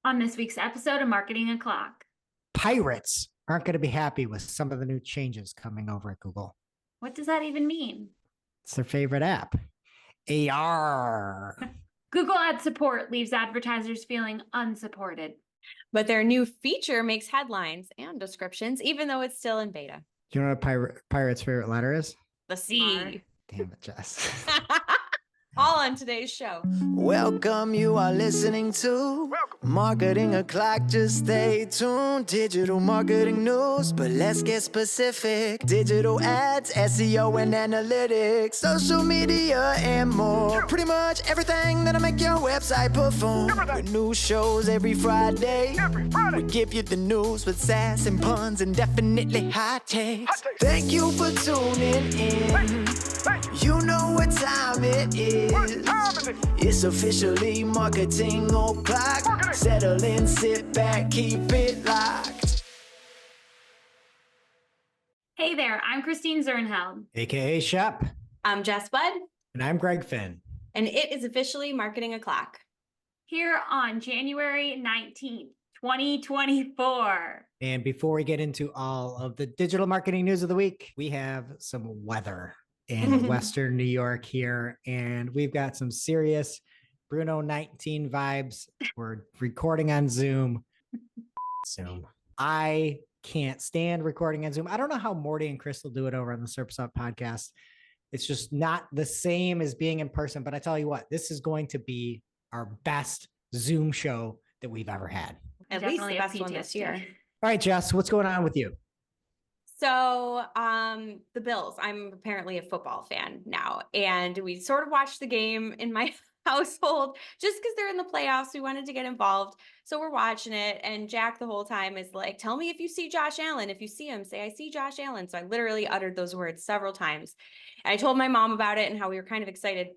On this week's episode of Marketing O'Clock. Pirates aren't going to be happy with some of the new changes coming over at Google. What does that even mean? It's their favorite app. AR. Google ad support leaves advertisers feeling unsupported. But their new feature makes headlines and descriptions, even though it's still in beta. Do you know what Pirate's favorite letter is? The C. Damn it, Jess. All on today's show. Welcome, you are listening to Marketing O'Clock. Just stay tuned. Digital marketing news, but let's get specific. Digital ads, SEO and analytics, social media and more. Pretty much everything that'll make your website perform. With new shows every Friday. We give you the news with sass and puns and definitely hot takes. Thank you for tuning in. You know what time it is. It's officially Marketing O'Clock. Settle in, sit back, keep it locked. Hey there, I'm Christine Zernheld. AKA Shep. I'm Jess Budd. And I'm Greg Finn. And it is officially Marketing O'Clock. Here on January 19th, 2024. And before we get into all of the digital marketing news of the week, we have some weather in Western New York here, and we've got some serious Bruno 19 vibes. We're recording on Zoom. I can't stand recording on Zoom. I don't know how Morty and Crystal do it over on the Surface Up podcast. It's just not the same as being in person, but I tell you what, this is going to be our best Zoom show that we've ever had. At least the best one this year. All right, Jess, what's going on with you? So the Bills, I'm apparently a football fan now, and we sort of watched the game in my household just because they're in the playoffs. We wanted to get involved. So we're watching it, and Jack the whole time is like, tell me if you see Josh Allen. If you see him, say, I see Josh Allen. So I literally uttered those words several times. And I told my mom about it and how we were kind of excited.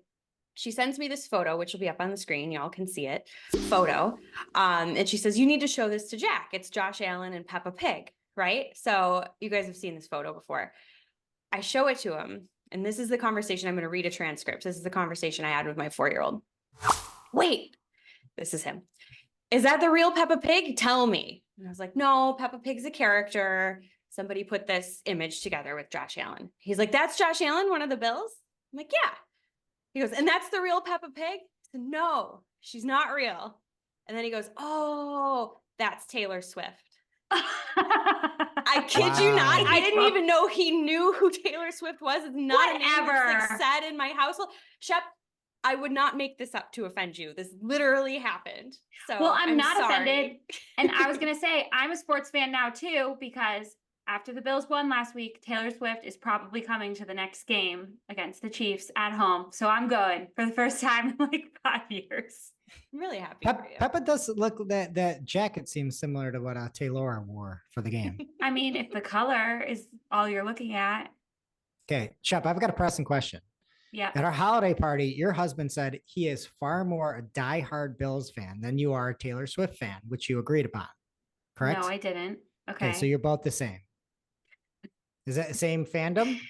She sends me this photo, which will be up on the screen. Y'all can see it. Photo. And she says, you need to show this to Jack. It's Josh Allen and Peppa Pig. Right? So you guys have seen this photo before. I show it to him, and this is the conversation. I'm going to read a transcript. This is the conversation I had with my 4-year-old. Wait, this is him. Is that the real Peppa Pig? Tell me. And I was like, no, Peppa Pig's a character. Somebody put this image together with Josh Allen. He's like, that's Josh Allen, one of the Bills? I'm like, yeah. He goes, and that's the real Peppa Pig? I said, no, she's not real. And then he goes, oh, that's Taylor Swift. I kid you not. I didn't even know he knew who Taylor Swift was. It's not an ever said in my household. Shep, I would not make this up to offend you. This literally happened. So well, I'm not sorry. offended. And I was going to say, I'm a sports fan now too, because after the Bills won last week, Taylor Swift is probably coming to the next game against the Chiefs at home. So I'm going for the first time in like 5 years. I'm really happy for you. Peppa does look, that jacket seems similar to what Taylor wore for the game. I mean, if the color is all you're looking at. Okay, Shep, I've got a pressing question. Yeah. At our holiday party, your husband said he is far more a diehard Bills fan than you are a Taylor Swift fan, which you agreed upon. Correct? No, I didn't. Okay. So you're both the same. Is that the same fandom?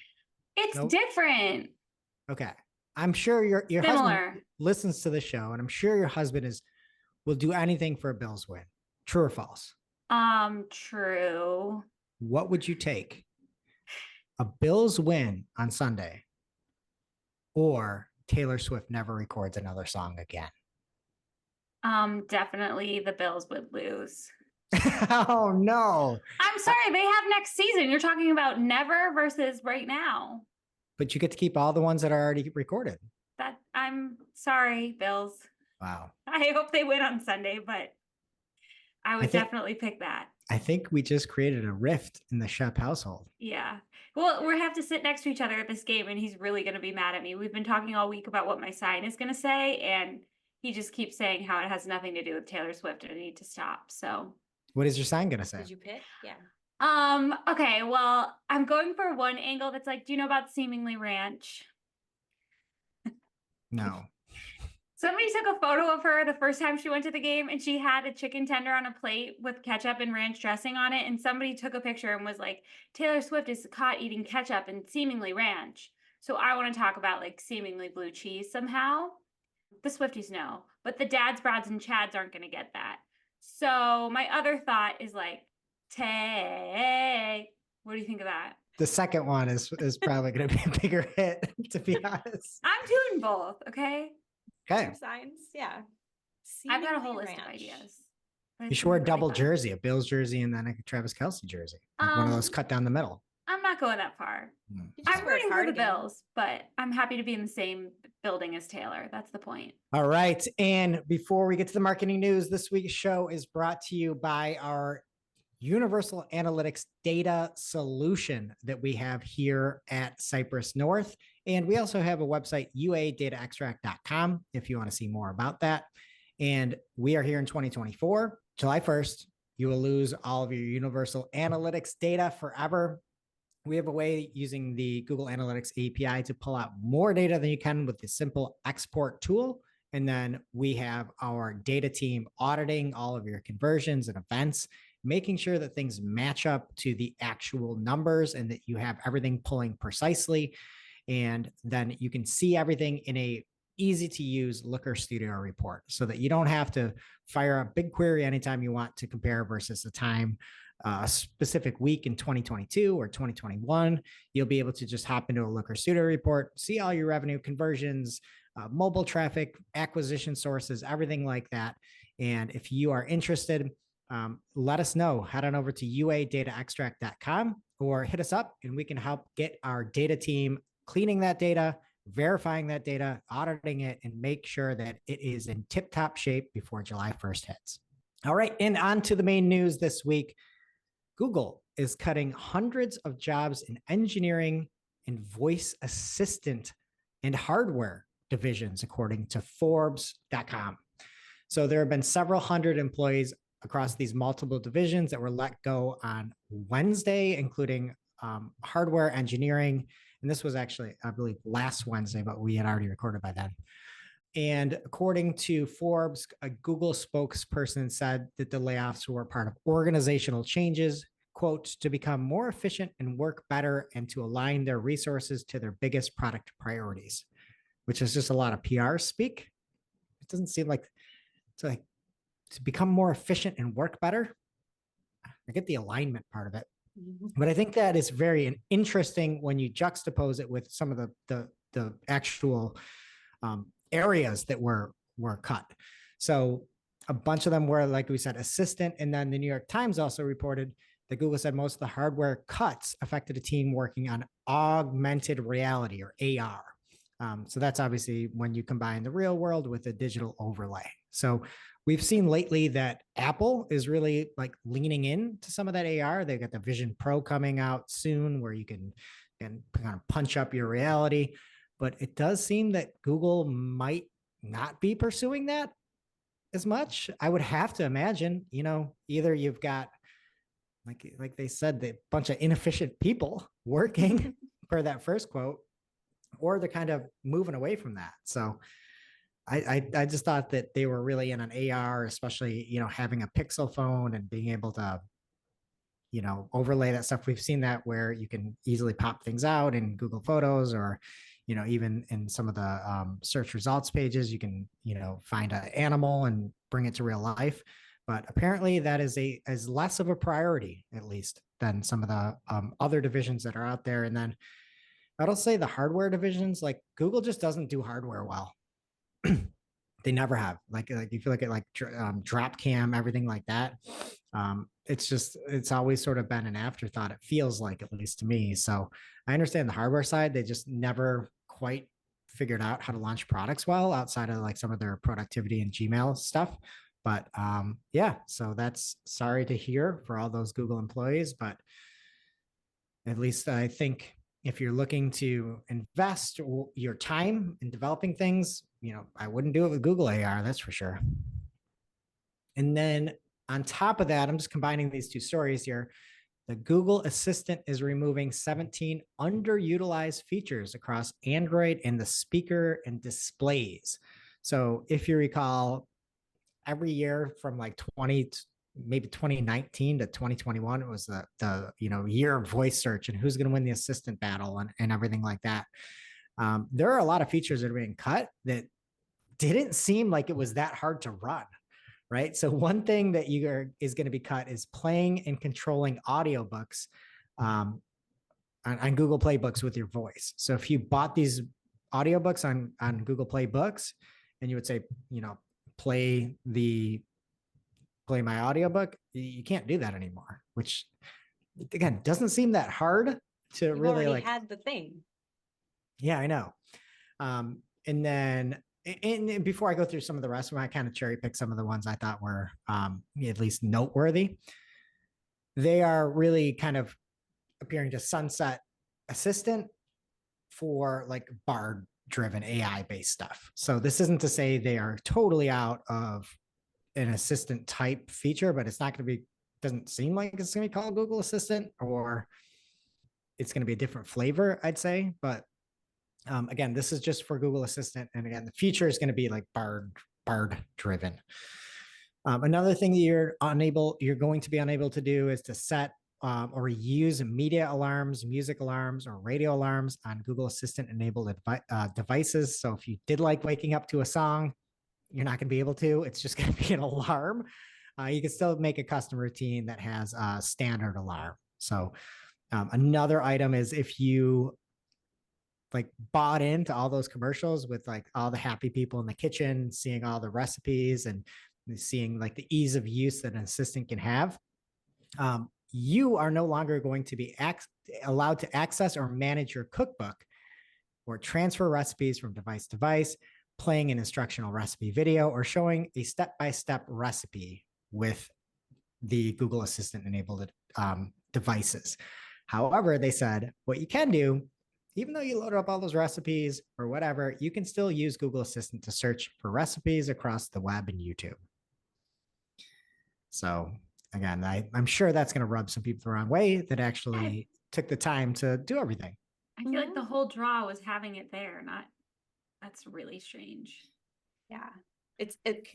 It's different. Okay. I'm sure your husband listens to the show, and I'm sure your husband will do anything for a Bills win. True or false? True. What would you take? A Bills win on Sunday, or Taylor Swift never records another song again? Definitely the Bills would lose. Oh no. I'm sorry, they have next season. You're talking about never versus right now. But you get to keep all the ones that are already recorded. I'm sorry, Bills. Wow. I hope they win on Sunday, but I would definitely pick that. I think we just created a rift in the Shep household. Yeah. Well, we have to sit next to each other at this game, and he's really going to be mad at me. We've been talking all week about what my sign is going to say, and he just keeps saying how it has nothing to do with Taylor Swift and I need to stop. So what is your sign going to say? Did you pick? Yeah. Okay, well, I'm going for one angle that's like, do you know about Seemingly Ranch? No. Somebody took a photo of her the first time she went to the game, and she had a chicken tender on a plate with ketchup and ranch dressing on it. And somebody took a picture and was like, Taylor Swift is caught eating ketchup and Seemingly Ranch. So I want to talk about like Seemingly Blue Cheese somehow. The Swifties know, but the dads, Brads, and Chads aren't going to get that. So my other thought is like, take. What do you think of that? The second one is probably going to be a bigger hit, to be honest. I'm doing both. Okay. Okay. 2 signs. Yeah. I've got a whole Seemingly list of ranch. ideas. But You it's should wear a gonna be really double fun. jersey, a Bills jersey, and then a Travis Kelce jersey. Like one of those cut down the middle. I'm not going that far. You just I'm wear a rooting for the cardigan. Bills, but I'm happy to be in the same building as Taylor. That's the point. All right. And before we get to the marketing news, this week's show is brought to you by our Universal Analytics data solution that we have here at Cypress North. And we also have a website, uadataextract.com, if you want to see more about that. And we are here in 2024, July 1st. You will lose all of your Universal Analytics data forever. We have a way using the Google Analytics API to pull out more data than you can with the simple export tool. And then we have our data team auditing all of your conversions and events, making sure that things match up to the actual numbers and that you have everything pulling precisely. And then you can see everything in a easy to use Looker Studio report so that you don't have to fire a big query anytime you want to compare versus a time, a specific week in 2022 or 2021. You'll be able to just hop into a Looker Studio report, see all your revenue conversions, mobile traffic, acquisition sources, everything like that. And if you are interested, let us know. Head on over to uadataextract.com or hit us up and we can help get our data team cleaning that data, verifying that data, auditing it, and make sure that it is in tip-top shape before July 1st hits. All right, and on to the main news this week. Google is cutting hundreds of jobs in engineering and voice assistant and hardware divisions, according to Forbes.com. So there have been several hundred employees across these multiple divisions that were let go on Wednesday, including hardware engineering. And this was actually, I believe, last Wednesday, but we had already recorded by then. And according to Forbes, a Google spokesperson said that the layoffs were part of organizational changes, quote, to become more efficient and work better and to align their resources to their biggest product priorities, which is just a lot of PR speak. It doesn't seem like it's like to become more efficient and work better. I get the alignment part of it. But I think that is very interesting when you juxtapose it with some of the actual areas that were cut. So a bunch of them were, like we said, assistant. And then the New York Times also reported that Google said most of the hardware cuts affected a team working on augmented reality or AR. So that's obviously when you combine the real world with a digital overlay. So we've seen lately that Apple is really like leaning into some of that AR. They've got the Vision Pro coming out soon where you can kind of punch up your reality. But it does seem that Google might not be pursuing that as much. I would have to imagine, either you've got, like they said, the bunch of inefficient people working per that first quote, or they're kind of moving away from that. So I just thought that they were really in an AR, especially, having a Pixel phone and being able to, overlay that stuff. We've seen that where you can easily pop things out in Google Photos or, even in some of the search results pages, you can, find an animal and bring it to real life. But apparently that is less of a priority, at least, than some of the other divisions that are out there. And then I'll say the hardware divisions, like Google just doesn't do hardware well. They never have. Like you feel like drop cam, everything like that. It's always sort of been an afterthought. It feels like, at least to me. So I understand the hardware side. They just never quite figured out how to launch products well outside of like some of their productivity and Gmail stuff. But yeah, so that's sorry to hear for all those Google employees, but at least I think if you're looking to invest your time in developing things, I wouldn't do it with Google AR, that's for sure. And then on top of that, I'm just combining these two stories here. The Google Assistant is removing 17 underutilized features across Android and the speaker and displays. So if you recall, every year from like 2019 to 2021, it was the year of voice search and who's going to win the assistant battle and everything like that. There are a lot of features that are being cut that didn't seem like it was that hard to run, right? So one thing that is going to be cut is playing and controlling audiobooks on Google Play Books with your voice. So if you bought these audiobooks on Google Play Books and you would say, play my audiobook, you can't do that anymore, which again, doesn't seem that hard to You've really already had the thing. Yeah, I know. And then and before I go through some of the rest of them, I kind of cherry pick some of the ones I thought were at least noteworthy. They are really kind of appearing to sunset Assistant for like Bard driven AI based stuff. So this isn't to say they are totally out of an assistant type feature, but it's not going to be, doesn't seem like it's going to be called Google Assistant, or it's going to be a different flavor, I'd say. But again, this is just for Google Assistant. And again, the future is going to be like Bard driven. Another thing that you're going to be unable to do is to set or use media alarms, music alarms, or radio alarms on Google Assistant enabled devices. So if you did like waking up to a song, you're not going to be able to. It's just going to be an alarm. You can still make a custom routine that has a standard alarm. So another item is if you like bought into all those commercials with like all the happy people in the kitchen, seeing all the recipes and seeing like the ease of use that an assistant can have, you are no longer going to be allowed to access or manage your cookbook or transfer recipes from device to device, playing an instructional recipe video, or showing a step-by-step recipe with the Google Assistant enabled devices. However, they said what you can do, even though you load up all those recipes or whatever, you can still use Google Assistant to search for recipes across the web and YouTube. So again, I'm sure that's going to rub some people the wrong way that actually took the time to do everything. I feel like the whole draw was having it there, that's really strange. Yeah.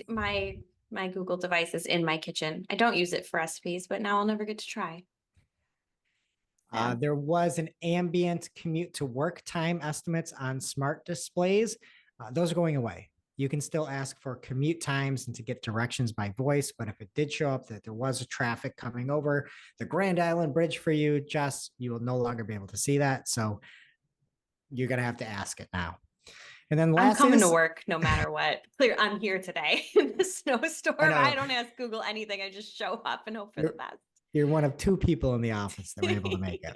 My Google device is in my kitchen. I don't use it for recipes, but now I'll never get to try. There was an ambient commute to work time estimates on smart displays. Those are going away. You can still ask for commute times and to get directions by voice, but if it did show up that there was a traffic coming over the Grand Island Bridge for you, Jess, you will no longer be able to see that. So you're going to have to ask it now. And then I'm coming to work no matter what. I'm here today in the snowstorm. I don't ask Google anything. I just show up and hope for the best. You're one of two people in the office that were able to make it.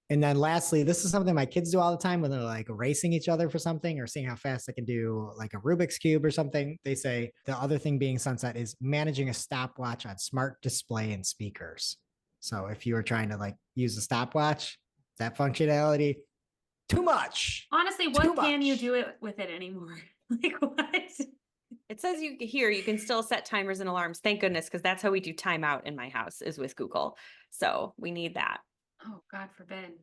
And then lastly, this is something my kids do all the time when they're like racing each other for something or seeing how fast they can do like a Rubik's Cube or something. They say the other thing being sunset is managing a stopwatch on smart display and speakers. So if you were trying to like use a stopwatch, that functionality, too much. Honestly, what can you do it with it anymore? Like what? It says you can still set timers and alarms. Thank goodness, because that's how we do timeout in my house is with Google. So we need that. Oh, God forbid.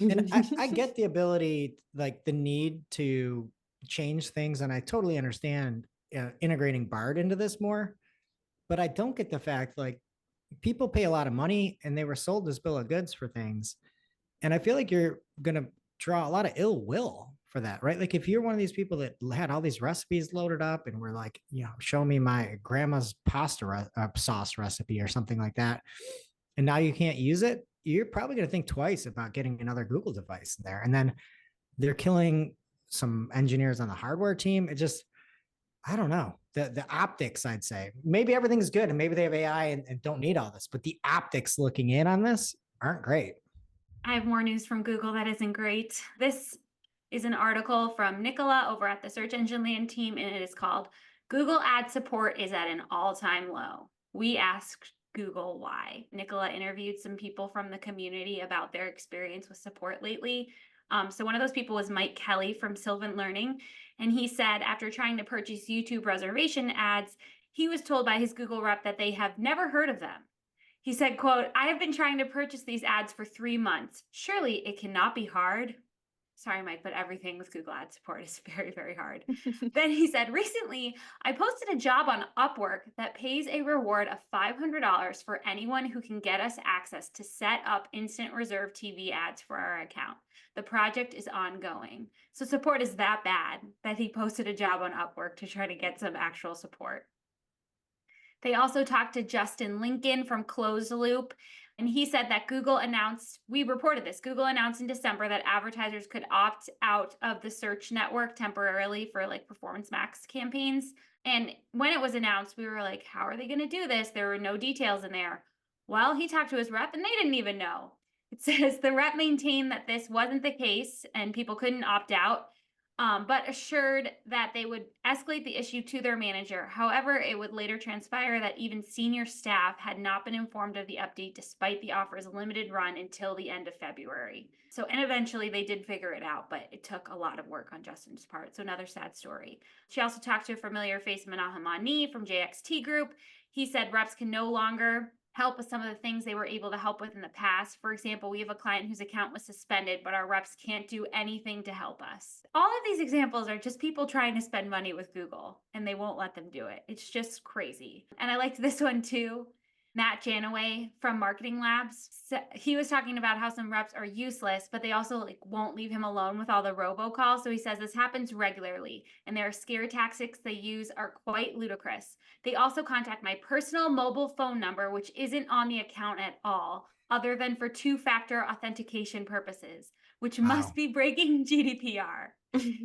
And I get the ability, like the need to change things. And I totally understand integrating Bard into this more, but I don't get the fact like people pay a lot of money and they were sold this bill of goods for things. And I feel like you're going to draw a lot of ill will for that, right? Like if you're one of these people that had all these recipes loaded up and were like, show me my grandma's pasta sauce recipe or something like that, and now you can't use it, you're probably going to think twice about getting another Google device in there. And then they're killing some engineers on the hardware team. It just, I don't know. The optics, I'd say, maybe everything's good and maybe they have AI and don't need all this, but the optics looking in on this aren't great. I have more news from Google that isn't great. This is an article from Nicola over at the Search Engine Land team, and it is called Google Ad Support is at an all-time low. We asked Google why. Nicola interviewed some people from the community about their experience with support lately. So one of those people was Mike Kelly from Sylvan Learning, and he said after trying to purchase YouTube reservation ads, he was told by his Google rep that they have never heard of them. He said, quote, "I have been trying to purchase these ads for 3 months. Surely it cannot be hard." Sorry, Mike, but everything with Google Ad Support is very, very hard. Then he said, "Recently, I posted a job on Upwork that pays a reward of $500 for anyone who can get us access to set up instant reserve TV ads for our account. The project is ongoing." So support is that bad that he posted a job on Upwork to try to get some actual support. They also talked to Justin Lincoln from Closed Loop, and he said that Google announced, we reported this, Google announced in December that advertisers could opt out of the search network temporarily for like Performance Max campaigns. And when it was announced, we were like, how are they going to do this? There were no details in there. Well, he talked to his rep and they didn't even know. It says the rep maintained that this wasn't the case and people couldn't opt out, but assured that they would escalate the issue to their manager. However, it would later transpire that even senior staff had not been informed of the update despite the offer's limited run until the end of February. So, and eventually they did figure it out, but it took a lot of work on Justin's part. So another sad story. She also talked to a familiar face, Menahem Mani from JXT Group. He said reps can no longer help with some of the things they were able to help with in the past. For example, we have a client whose account was suspended, but our reps can't do anything to help us. All of these examples are just people trying to spend money with Google and they won't let them do it. It's just crazy. And I liked this one too. Matt Janaway from Marketing Labs, he was talking about how some reps are useless, but they also like won't leave him alone with all the robocalls. So he says this happens regularly and their scare tactics they use are quite ludicrous. They also contact my personal mobile phone number, which isn't on the account at all, other than for two-factor authentication purposes, which must be breaking GDPR.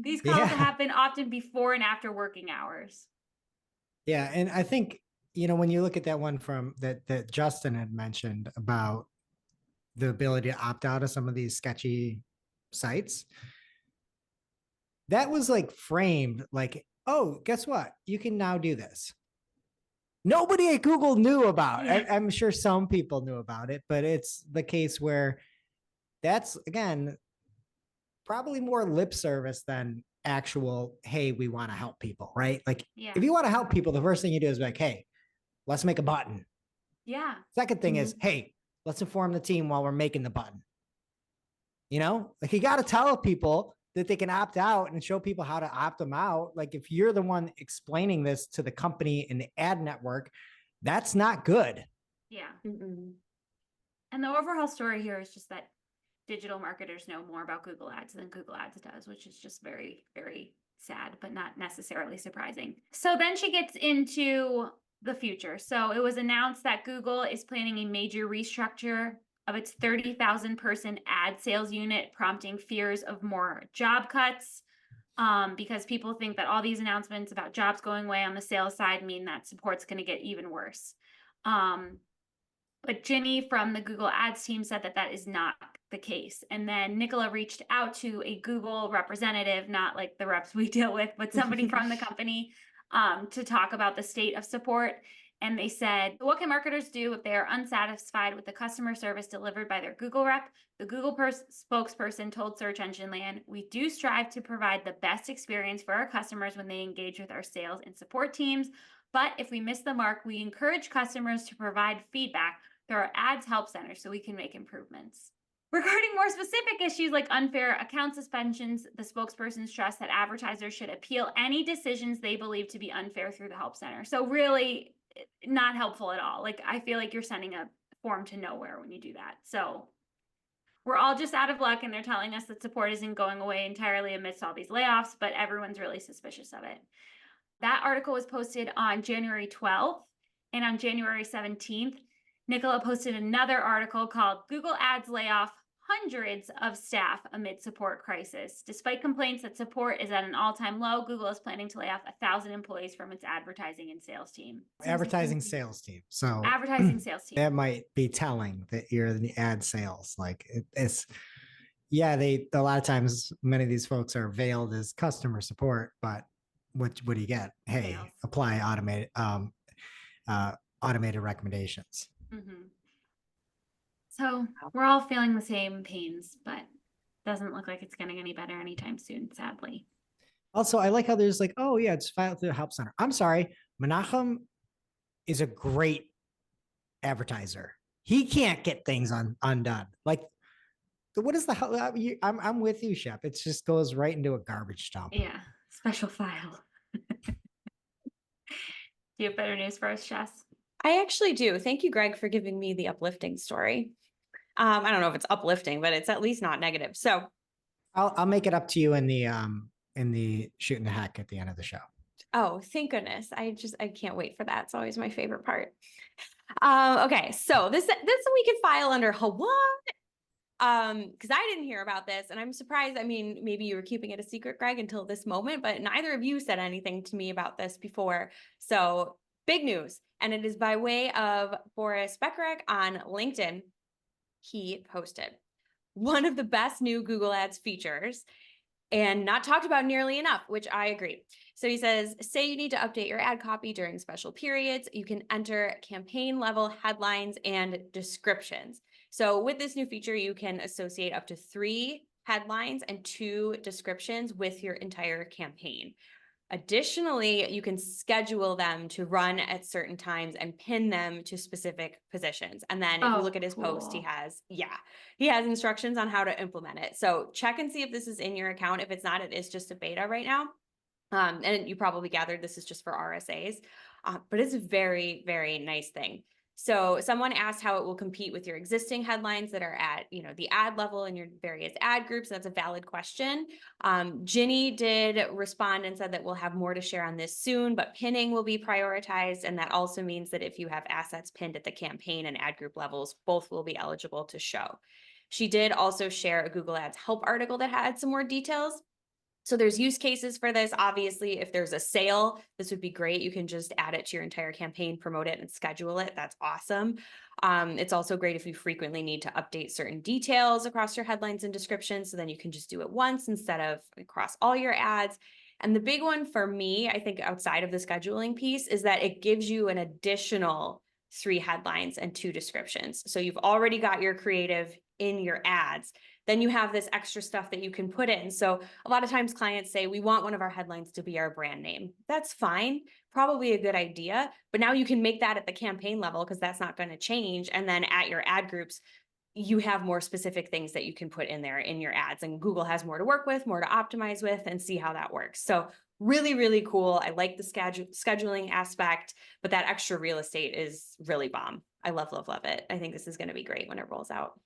These calls happen often before and after working hours. Yeah, and I think, you know, when you look at that one from that Justin had mentioned about the ability to opt out of some of these sketchy sites, that was like framed like, oh, guess what? You can now do this. Nobody at Google knew about it. I'm sure some people knew about it, but it's the case where that's, again, probably more lip service than actual, hey, we want to help people, right? Like, if you want to help people, the first thing you do is like, hey, let's make a button. Yeah. Second thing is, hey, let's inform the team while we're making the button. You know, like you got to tell people that they can opt out and show people how to opt them out. Like if you're the one explaining this to the company and the ad network, that's not good. Yeah. And the overall story here is just that digital marketers know more about Google Ads than Google Ads does, which is just very, very sad, but not necessarily surprising. So then she gets into the future. So it was announced that Google is planning a major restructure of its 30,000 person ad sales unit, prompting fears of more job cuts, because people think that all these announcements about jobs going away on the sales side mean that support's going to get even worse. But Ginny from the Google Ads team said that that is not the case. And then Nicola reached out to a Google representative, not like the reps we deal with, but somebody from the company, to talk about the state of support. And they said, what can marketers do if they are unsatisfied with the customer service delivered by their Google rep? The Google spokesperson told Search Engine Land, we do strive to provide the best experience for our customers when they engage with our sales and support teams. But if we miss the mark, we encourage customers to provide feedback through our ads help center so we can make improvements. Regarding more specific issues like unfair account suspensions, the spokesperson stressed that advertisers should appeal any decisions they believe to be unfair through the help center. So really not helpful at all. Like I feel like you're sending a form to nowhere when you do that. So we're all just out of luck and they're telling us that support isn't going away entirely amidst all these layoffs, but everyone's really suspicious of it. That article was posted on January 12th, and on January 17th, Nicola posted another article called Google Ads Layoff Hundreds of Staff Amid Support Crisis. Despite complaints that support is at an all-time low, Google is planning to lay off 1,000 employees from its advertising and sales team. Advertising sales team. So advertising sales team. That might be telling that you're in the ad sales. Like it's, yeah, a lot of times many of these folks are veiled as customer support, but what do you get? Hey, Sales. apply automated recommendations. So we're all feeling the same pains, but doesn't look like it's getting any better anytime soon, sadly. Also, I like how there's like, oh yeah, it's filed through the help center. I'm sorry, Menahem is a great advertiser. He can't get things undone. Like, what is the hell? I'm with you, Shep. It just goes right into a garbage dump. Yeah, special file. Do you have better news for us, Jess? I actually do. Thank you, Greg, for giving me the uplifting story. I don't know if it's uplifting, but it's at least not negative. So I'll make it up to you in the Shootin The Heck at the end of the show. Oh, thank goodness. I can't wait for that. It's always my favorite part. Okay, so this we could file under Hawaii. Because I didn't hear about this, and I'm surprised. I mean, maybe you were keeping it a secret, Greg, until this moment, but neither of you said anything to me about this before. So big news, and it is by way of Boris Bekarek on LinkedIn. He posted one of the best new Google Ads features and not talked about nearly enough, which I agree. So he says, say you need to update your ad copy during special periods, you can enter campaign level headlines and descriptions. So with this new feature, you can associate up to 3 headlines and 2 descriptions with your entire campaign. Additionally, you can schedule them to run at certain times and pin them to specific positions. And then if you look at his post, he has instructions on how to implement it. So check and see if this is in your account. If it's not, it is just a beta right now. And you probably gathered this is just for RSAs, but it's a very, very nice thing. So someone asked how it will compete with your existing headlines that are at, the ad level in your various ad groups. That's a valid question. Ginny did respond and said that we'll have more to share on this soon, but pinning will be prioritized. And that also means that if you have assets pinned at the campaign and ad group levels, both will be eligible to show. She did also share a Google Ads help article that had some more details. So there's use cases for this. Obviously, if there's a sale, this would be great. You can just add it to your entire campaign, promote it, and schedule it. That's awesome. It's also great if you frequently need to update certain details across your headlines and descriptions. So then you can just do it once instead of across all your ads. And the big one for me, I think outside of the scheduling piece, is that it gives you an additional 3 headlines and 2 descriptions. So you've already got your creative in your ads. Then you have this extra stuff that you can put in. So a lot of times clients say, we want one of our headlines to be our brand name. That's fine, probably a good idea. But now you can make that at the campaign level because that's not going to change. And then at your ad groups, you have more specific things that you can put in there in your ads. And Google has more to work with, more to optimize with, and see how that works. So really, really cool. I like the scheduling aspect, but that extra real estate is really bomb. I love, love, love it. I think this is going to be great when it rolls out.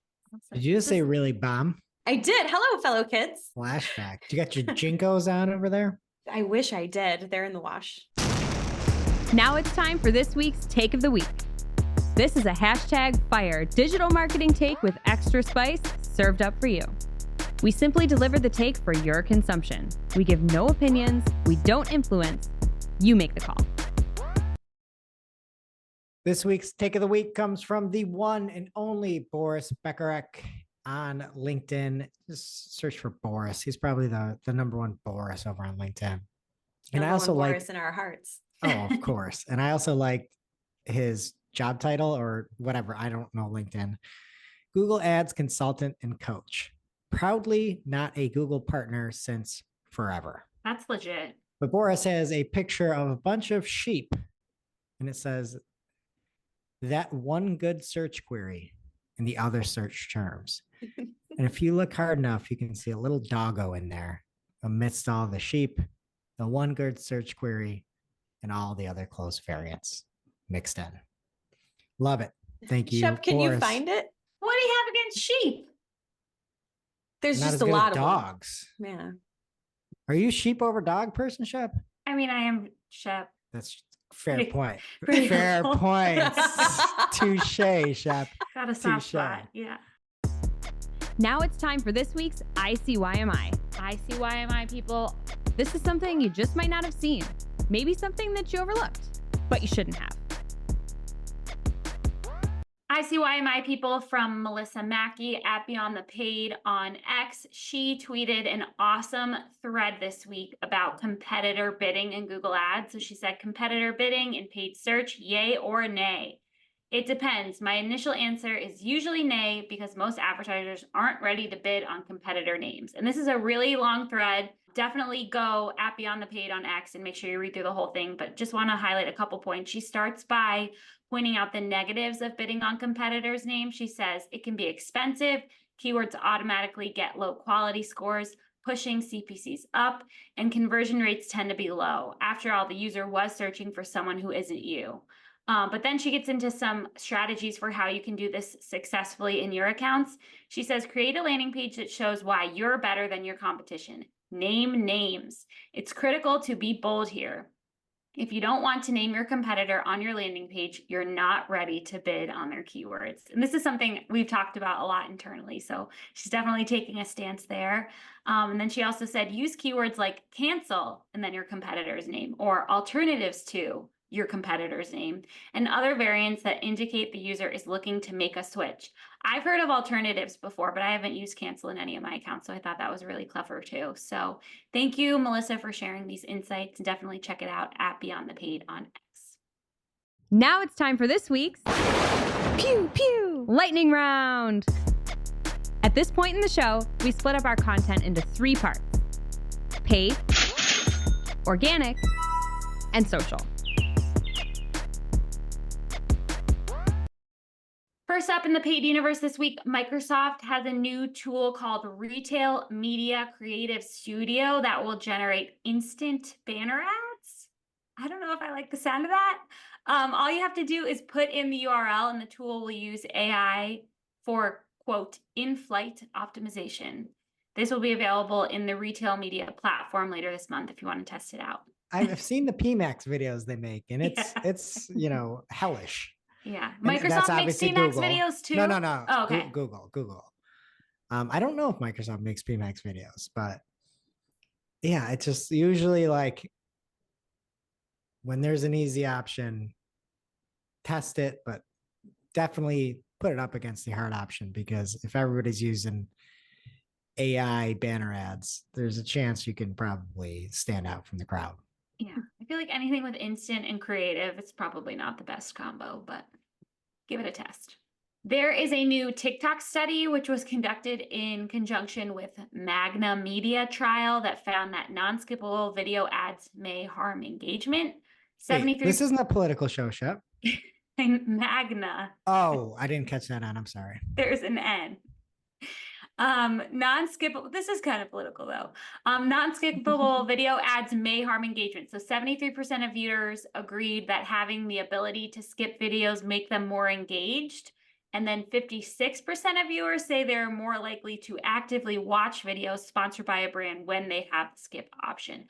Did you just say really bomb? I did. Hello, fellow kids. Flashback. Do you got your Jinkos on over there? I wish I did. They're in the wash. Now it's time for this week's Take of the Week. This is a #fire digital marketing take with extra spice served up for you. We simply deliver the take for your consumption. We give no opinions. We don't influence. You make the call. This week's Take of the Week comes from the one and only Boris Bekarek on LinkedIn. Just search for Boris. He's probably the number one Boris over on LinkedIn. And I also like Boris in our hearts. Oh, of course. And I also like his job title or whatever. I don't know LinkedIn. Google Ads consultant and coach. Proudly not a Google partner since forever. That's legit. But Boris has a picture of a bunch of sheep and it says, that one good search query and the other search terms. And if you look hard enough, you can see a little doggo in there amidst all the sheep, the one good search query, and all the other close variants mixed in. Love it. Thank you. Shep, can you find it? What do you have against sheep? There's Not just as a good lot as of dogs. them. Yeah. Are you sheep over dog person, Shep? I mean, I am Shep. That's fair Pretty- point. pretty Fair cool. points. Touche, Shep. Got a soft Touche. spot. Yeah. Now it's time for this week's ICYMI. ICYMI people. This is something you just might not have seen. Maybe something that you overlooked, but you shouldn't have. ICYMI people from Melissa Mackey at Beyond the Paid on X. She tweeted an awesome thread this week about competitor bidding in Google Ads. So she said, competitor bidding in paid search, yay or nay? It depends. My initial answer is usually nay because most advertisers aren't ready to bid on competitor names. And this is a really long thread. Definitely go at Beyond the Paid on X and make sure you read through the whole thing. But just want to highlight a couple points. She starts by pointing out the negatives of bidding on competitors' names. She says it can be expensive. Keywords automatically get low quality scores, pushing CPCs up, and conversion rates tend to be low. After all, the user was searching for someone who isn't you. But then she gets into some strategies for how you can do this successfully in your accounts. She says, create a landing page that shows why you're better than your competition. Name names. It's critical to be bold here. If you don't want to name your competitor on your landing page, you're not ready to bid on their keywords. And this is something we've talked about a lot internally. So she's definitely taking a stance there. And then she also said, use keywords like cancel and then your competitor's name, or alternatives to your competitor's name, and other variants that indicate the user is looking to make a switch. I've heard of alternatives before, but I haven't used cancel in any of my accounts. So I thought that was really clever too. So thank you, Melissa, for sharing these insights. Definitely check it out at Beyond the Paid on X. Now it's time for this week's Pew Pew Lightning Round. At this point in the show, we split up our content into 3 parts: paid, organic, and social. First up in the paid universe this week, Microsoft has a new tool called Retail Media Creative Studio that will generate instant banner ads. I don't know if I like the sound of that. All you have to do is put in the URL and the tool will use AI for, quote, in-flight optimization. This will be available in the retail media platform later this month if you want to test it out. I've seen the PMAX videos they make, and it's hellish. Yeah, And that's Microsoft makes obviously PMAX Google. videos too. No. Oh, okay. Google. I don't know if Microsoft makes PMAX videos, but yeah, it's just usually like when there's an easy option, test it, but definitely put it up against the hard option, because if everybody's using AI banner ads, there's a chance you can probably stand out from the crowd. Yeah, I feel like anything with instant and creative, it's probably not the best combo, but give it a test. There is a new TikTok study, which was conducted in conjunction with Magna Media trial that found that non-skippable video ads may harm engagement. 73. This isn't a political show, Shep. Magna. Oh, I didn't catch that on. I'm sorry. There's an N. Non-skippable, this is kind of political though. Non-skippable video ads may harm engagement. So 73% of viewers agreed that having the ability to skip videos make them more engaged. And then 56% of viewers say they're more likely to actively watch videos sponsored by a brand when they have the skip option.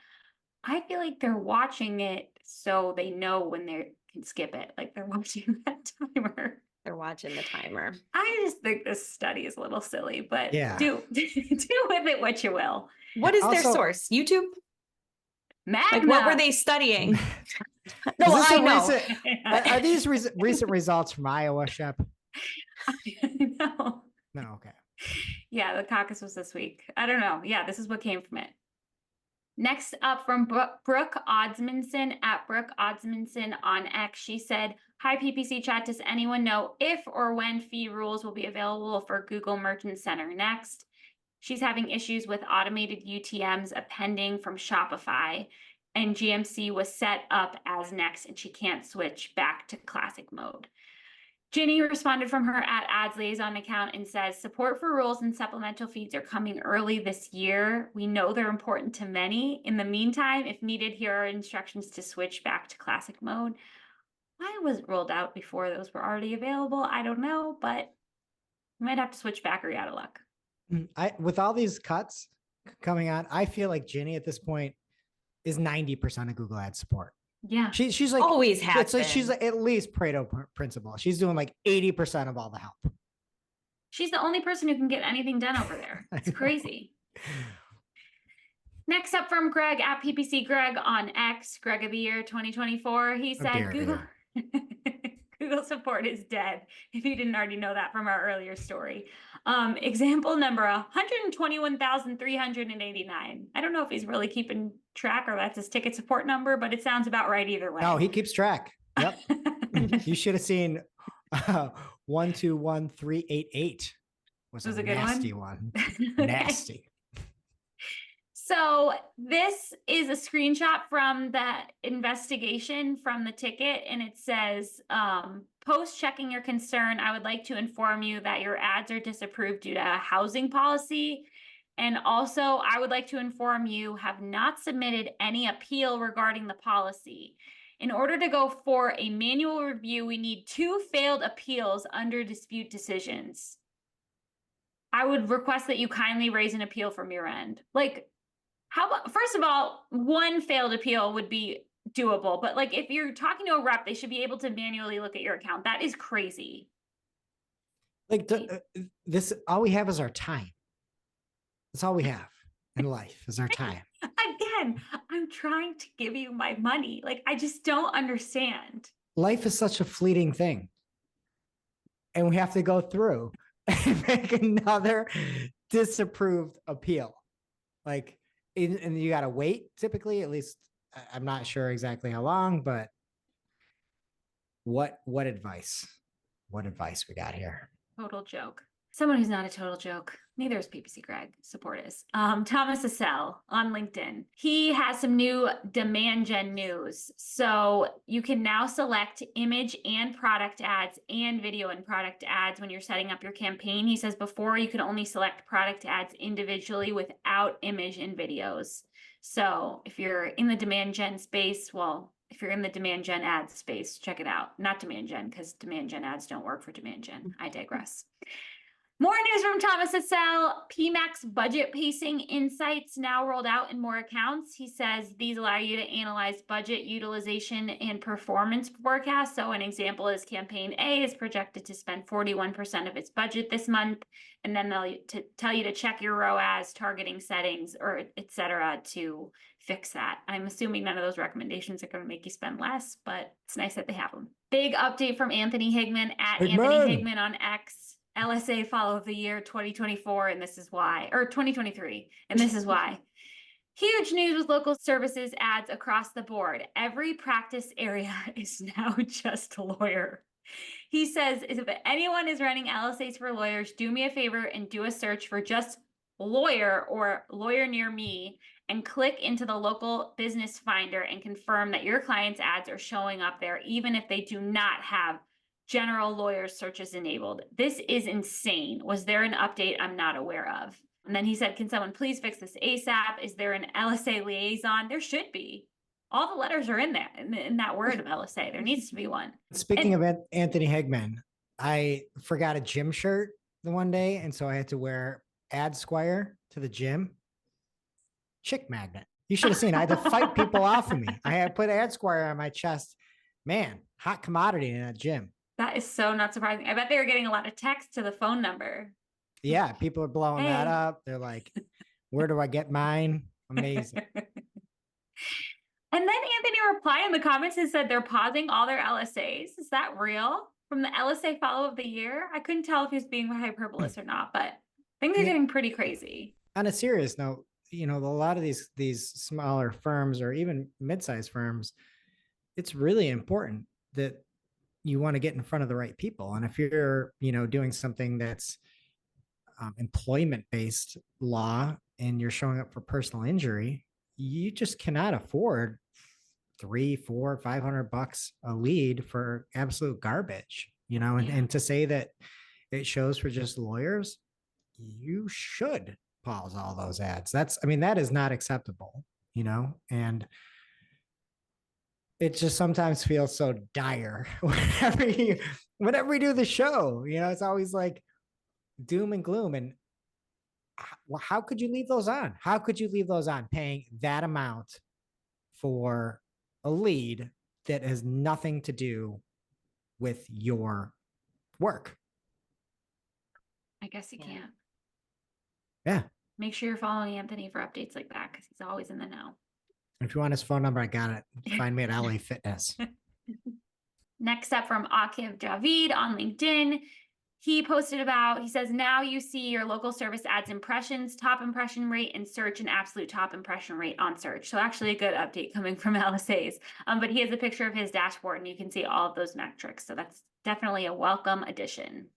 I feel like they're watching it so they know when they can skip it. Like they're watching that timer. They're watching the timer. I just think this study is a little silly, but Yeah. do with it what you will. What is their Also- source? YouTube? Magna. Like, what were they studying? Is No, this I a know. Are these recent results from Iowa, Shep? No. No, okay. Yeah, the caucus was this week. I don't know. Yeah, this is what came from it. Next up from Brooke Oddsmanson at Brooke Oddsmanson on X. She said, hi, PPC chat. Does anyone know if or when fee rules will be available for Google Merchant Center next? She's having issues with automated UTMs appending from Shopify, and GMC was set up as next, and she can't switch back to classic mode. Ginny responded from her at Ads Liaison account and says, support for rules and supplemental feeds are coming early this year. We know they're important to many. In the meantime, if needed, here are instructions to switch back to classic mode. Why was it rolled out before those were already available? I don't know, but we might have to switch back or you're out of luck. With all these cuts coming on, I feel like Ginny at this point is 90% of Google Ads support. Yeah. She's like Always has it's like been. she's like at least Pareto principle. She's doing like 80% of all the help. She's the only person who can get anything done over there. It's crazy. Next up from Greg at PPC Greg on X, Greg of the Year 2024. He said Google Google support is dead. If you didn't already know that from our earlier story. Example number 121,389. I don't know if he's really keeping track or that's his ticket support number, but it sounds about right either way. No, he keeps track. Yep. You should have seen 121388 was Was a a good nasty one. Okay. Nasty. So this is a screenshot from the investigation from the ticket, and it says, post checking your concern, I would like to inform you that your ads are disapproved due to a housing policy. And also, I would like to inform you have not submitted any appeal regarding the policy. In order to go for a manual review, we need 2 failed appeals under dispute decisions. I would request that you kindly raise an appeal from your end. Like, how about, first of all, 1 failed appeal would be doable. But like, if you're talking to a rep, they should be able to manually look at your account. That is crazy. Like this, all we have is our time. That's all we have in life is our time. Again, I'm trying to give you my money. Like, I just don't understand. Life is such a fleeting thing. And we have to go through and make another disapproved appeal. Like, and you got to wait typically, at least I'm not sure exactly how long, but what advice? What advice we got here? Total joke. Someone who's not a total joke. Neither is PPC Greg. Support us. Thomas Assel on LinkedIn. He has some new demand gen news. So you can now select image and product ads and video and product ads when you're setting up your campaign. He says before you could only select product ads individually without image and videos. So if you're in the demand gen space, well, if you're in the demand gen ads space, check it out. Not demand gen, because demand gen ads don't work for demand gen. I digress. More news from Thomas Assel. PMAX budget pacing insights now rolled out in more accounts. He says these allow you to analyze budget utilization and performance forecasts. So an example is campaign A is projected to spend 41% of its budget this month. And then they'll tell you to check your ROAS targeting settings or et cetera to fix that. I'm assuming none of those recommendations are going to make you spend less, but it's nice that they have them. Big update from Anthony Higman at Anthony Higman on X. LSA follow of the year 2024, and this is why, or 2023, and this is why. Huge news with local services ads across the board. Every practice area is now just lawyer. He says, if anyone is running LSAs for lawyers, do me a favor and do a search for just lawyer or lawyer near me and click into the local business finder and confirm that your client's ads are showing up there, even if they do not have general lawyer searches enabled. This is insane. Was there an update I'm not aware of? And then he said, can someone please fix this ASAP? Is there an LSA liaison? There should be. All the letters are in there, in that word of LSA. There needs to be one. Speaking of Anthony Higman, I forgot a gym shirt the one day, and so I had to wear AdSquire to the gym. Chick magnet. You should have seen. I had to fight people off of me. I had put AdSquire on my chest. Man, hot commodity in that gym. That is so not surprising. I bet they were getting a lot of texts to the phone number. Yeah, people are blowing that up. They're like, where do I get mine? Amazing. And then Anthony replied in the comments and said they're pausing all their LSAs. Is that real? From the LSA follow of the year? I couldn't tell if he was being hyperbolous or not, but things are getting pretty crazy. On a serious note, you know, a lot of these smaller firms or even mid-sized firms, it's really important that you want to get in front of the right people. And if you're, you know, doing something that's employment-based law and you're showing up for personal injury, you just cannot afford $300, $400, $500 a lead for absolute garbage, you know, and to say that it shows for just lawyers, you should pause all those ads. That is not acceptable, you know, and it just sometimes feels so dire whenever we do the show, you know, it's always like doom and gloom. And how could you leave those on? How could you leave those on paying that amount for a lead that has nothing to do with your work? I guess you can't. Yeah. Make sure you're following Anthony for updates like that because he's always in the know. If you want his phone number, I got it. Find me at LA Fitness. Next up from Akiv Javid on LinkedIn. He says, now you see your local service ads impressions, top impression rate in search, and absolute top impression rate on search. So actually a good update coming from LSAs. But he has a picture of his dashboard and you can see all of those metrics. So that's definitely a welcome addition.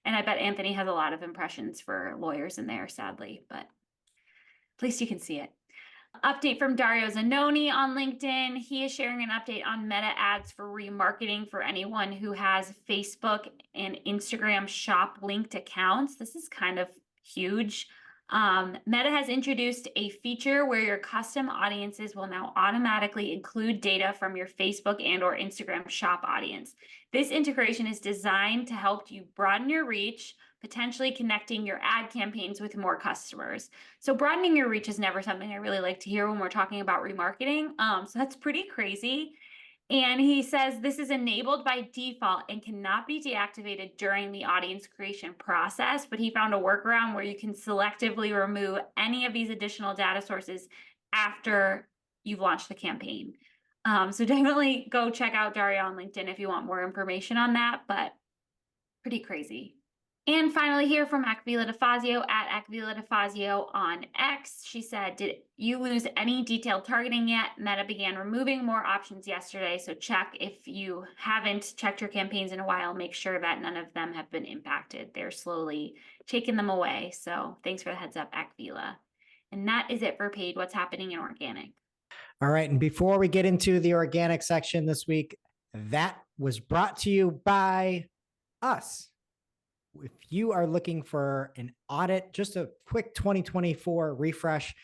And I bet Anthony has a lot of impressions for lawyers in there, sadly, but at least you can see it. Update from Dario Zanoni on LinkedIn. He is sharing an update on meta ads for remarketing for anyone who has Facebook and Instagram shop linked accounts. This is kind of huge. Meta has introduced a feature where your custom audiences will now automatically include data from your Facebook and or Instagram shop audience. This integration is designed to help you broaden your reach, potentially connecting your ad campaigns with more customers. So broadening your reach is never something I really like to hear when we're talking about remarketing. So that's pretty crazy. And he says this is enabled by default and cannot be deactivated during the audience creation process, but he found a workaround where you can selectively remove any of these additional data sources after you've launched the campaign. So definitely go check out Daria on LinkedIn if you want more information on that, but pretty crazy. And finally, here from Akvila DeFazio at Akvila DeFazio on X. She said, did you lose any detailed targeting yet? Meta began removing more options yesterday. So check if you haven't checked your campaigns in a while, make sure that none of them have been impacted. They're slowly taking them away. So thanks for the heads up, Akvila. And that is it for paid. What's happening in organic? All right. And before we get into the organic section this week, that was brought to you by us. If you are looking for an audit, just a quick 2024 refresh,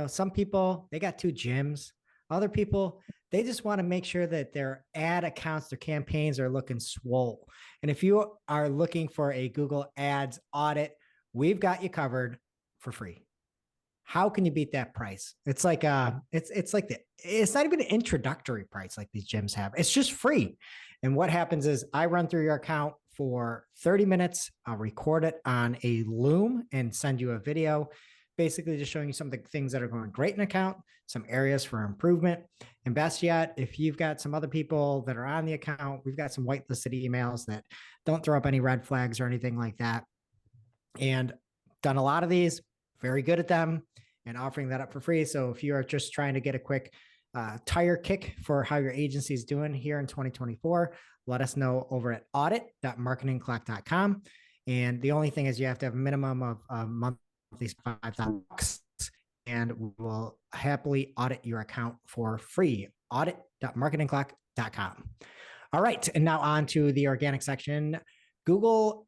some people, they got 2 gyms. Other people, they just want to make sure that their ad accounts, their campaigns are looking swole. And if you are looking for a Google Ads audit, we've got you covered for free. How can you beat that price? It's like it's not even an introductory price like these gyms have. It's just free. And what happens is I run through your account for 30 minutes. I'll record it on a Loom and send you a video, basically just showing you some of the things that are going great in account, some areas for improvement. And best yet, if you've got some other people that are on the account, we've got some whitelisted emails that don't throw up any red flags or anything like that. And done a lot of these, very good at them, and offering that up for free. So if you are just trying to get a quick tire kick for how your agency is doing here in 2024, let us know over at audit.marketingclock.com. And the only thing is you have to have a minimum of monthly $5,000, and we will happily audit your account for free. Audit.marketingclock.com. All right. And now on to the organic section. Google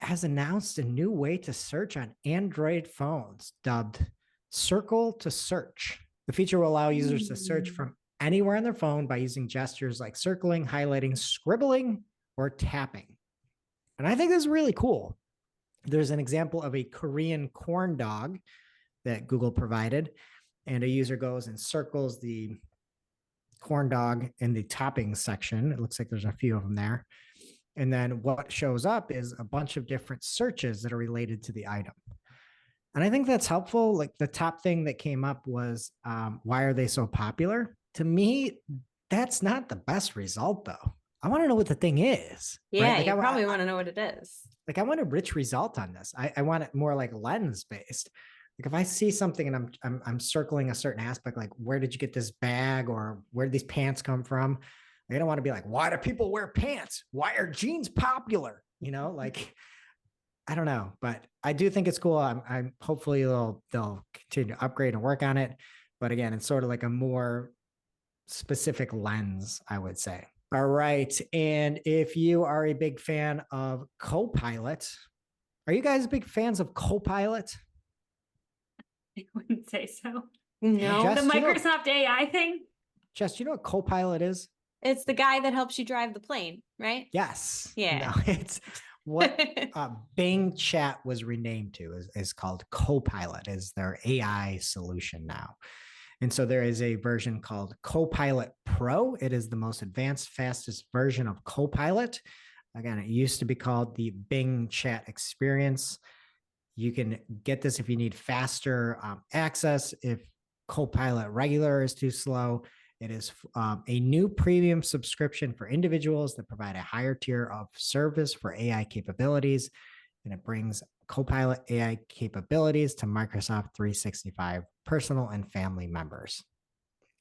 has announced a new way to search on Android phones dubbed Circle to Search. The feature will allow users to search from anywhere on their phone by using gestures like circling, highlighting, scribbling, or tapping. And I think this is really cool. There's an example of a Korean corn dog that Google provided, and a user goes and circles the corn dog in the toppings section. It looks like there's a few of them there. And then what shows up is a bunch of different searches that are related to the item. And I think that's helpful. Like the top thing that came up was, why are they so popular? To me, that's not the best result though. I want to know what the thing is. Yeah, right? Like you probably want to know what it is. Like I want a rich result on this. I want it more like lens based. Like if I see something and I'm circling a certain aspect, like where did you get this bag or where did these pants come from? I don't want to be like, why do people wear pants? Why are jeans popular? Like, I don't know, but I do think it's cool. I'm hopefully they'll continue to upgrade and work on it. But again, it's sort of like a more specific lens, I would say. All right. And if you are a big fan of Copilot, are you guys big fans of Copilot? I wouldn't say so. No. Jess, The Microsoft AI thing? Jess, do you know what Copilot is? It's the guy that helps you drive the plane, right? Yes. Yeah. No, it's what Bing Chat was renamed to is called Copilot, is their AI solution now. And so there is a version called Copilot Pro. It is the most advanced, fastest version of Copilot. Again, it used to be called the Bing Chat Experience. You can get this if you need faster access. If Copilot Regular is too slow, it is a new premium subscription for individuals that provide a higher tier of service for AI capabilities. And it brings Copilot AI capabilities to Microsoft 365 personal and family members.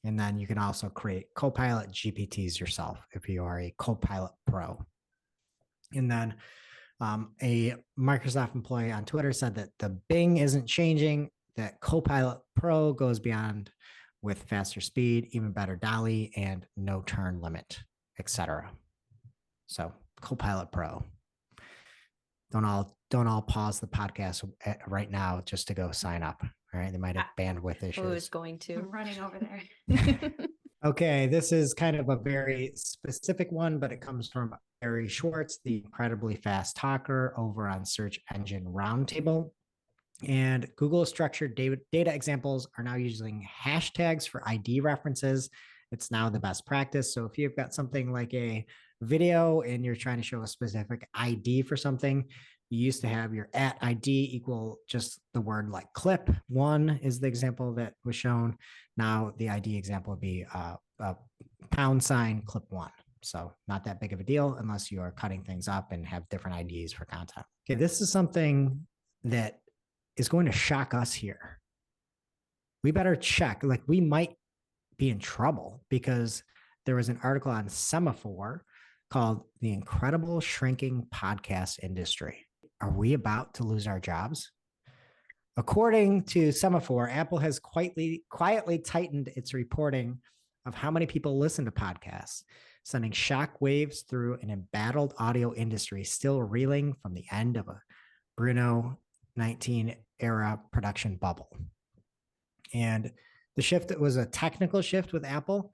And then you can also create Copilot GPTs yourself if you are a Copilot Pro. And then a Microsoft employee on Twitter said that the Bing isn't changing, that Copilot Pro goes beyond with faster speed, even better dolly, and no turn limit, etc. So Copilot Pro. Don't all don't all pause the podcast right now just to go sign up. All right. They might have bandwidth issues. Who is going to? I'm running over there. Okay. This is kind of a very specific one, but it comes from Barry Schwartz, the incredibly fast talker over on Search Engine Roundtable. And Google structured data examples are now using hashtags for ID references. It's now the best practice. So if you've got something like a video and you're trying to show a specific ID for something, you used to have your @ID equal just the word like clip. One is the example that was shown. Now the ID example would be a # clip one. So not that big of a deal unless you are cutting things up and have different IDs for content. Okay, this is something that is going to shock us here. We better check, like we might be in trouble because there was an article on Semaphore called The Incredible Shrinking Podcast Industry. Are we about to lose our jobs? According to Semaphore, Apple has quietly tightened its reporting of how many people listen to podcasts, sending shock waves through an embattled audio industry still reeling from the end of a Bruno 19 era production bubble. And the shift was a technical shift with Apple,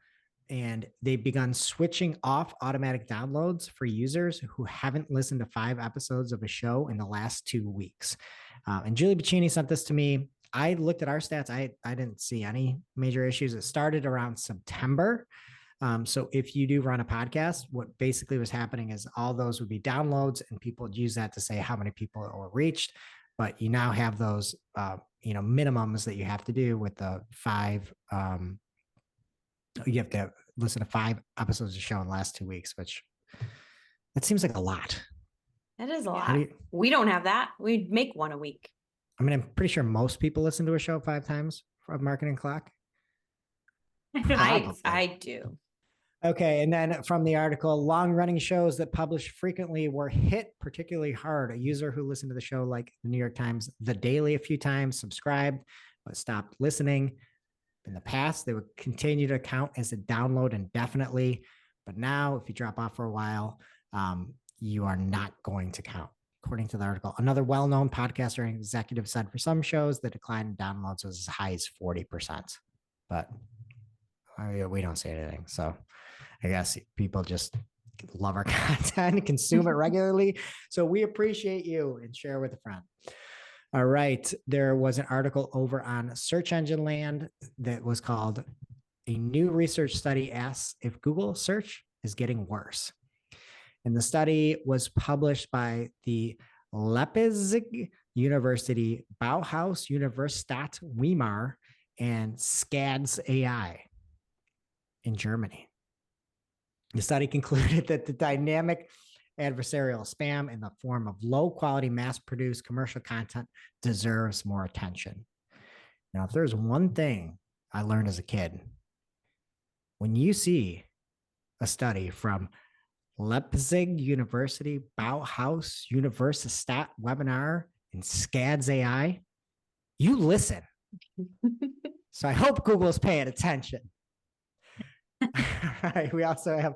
and they've begun switching off automatic downloads for users who haven't listened to 5 episodes of a show in the last 2 weeks. And Julie Bacchini sent this to me. I looked at our stats. I didn't see any major issues. It started around September. So if you do run a podcast, what basically was happening is all those would be downloads and people would use that to say how many people were reached. But you now have those, minimums that you have to do with the 5. You have to listen to 5 episodes of the show in the last 2 weeks, which that seems like a lot. That is a lot. We don't have that. We make 1 a week. I mean, I'm pretty sure most people listen to a show 5 times for Marketing Clock. I do. Okay. And then from the article, long running shows that publish frequently were hit particularly hard. A user who listened to the show, like the New York Times, The Daily a few times, subscribed, but stopped listening. In the past, they would continue to count as a download indefinitely. But now, if you drop off for a while, you are not going to count. According to the article, another well-known podcaster and executive said for some shows, the decline in downloads was as high as 40%. But we don't say anything. So I guess people just love our content and consume it regularly. So we appreciate you and share with a friend. All right. There was an article over on Search Engine Land that was called "A New Research Study Asks If Google Search is Getting Worse." And the study was published by the Leipzig University, Bauhaus Universität Weimar, and SCADS AI in Germany. The study concluded that the dynamic adversarial spam in the form of low-quality, mass-produced commercial content deserves more attention. Now, if there's one thing I learned as a kid, when you see a study from Leipzig University, Bauhaus Universität Webinar, and SCADS AI, you listen. So I hope Google's paying attention. All right. We also have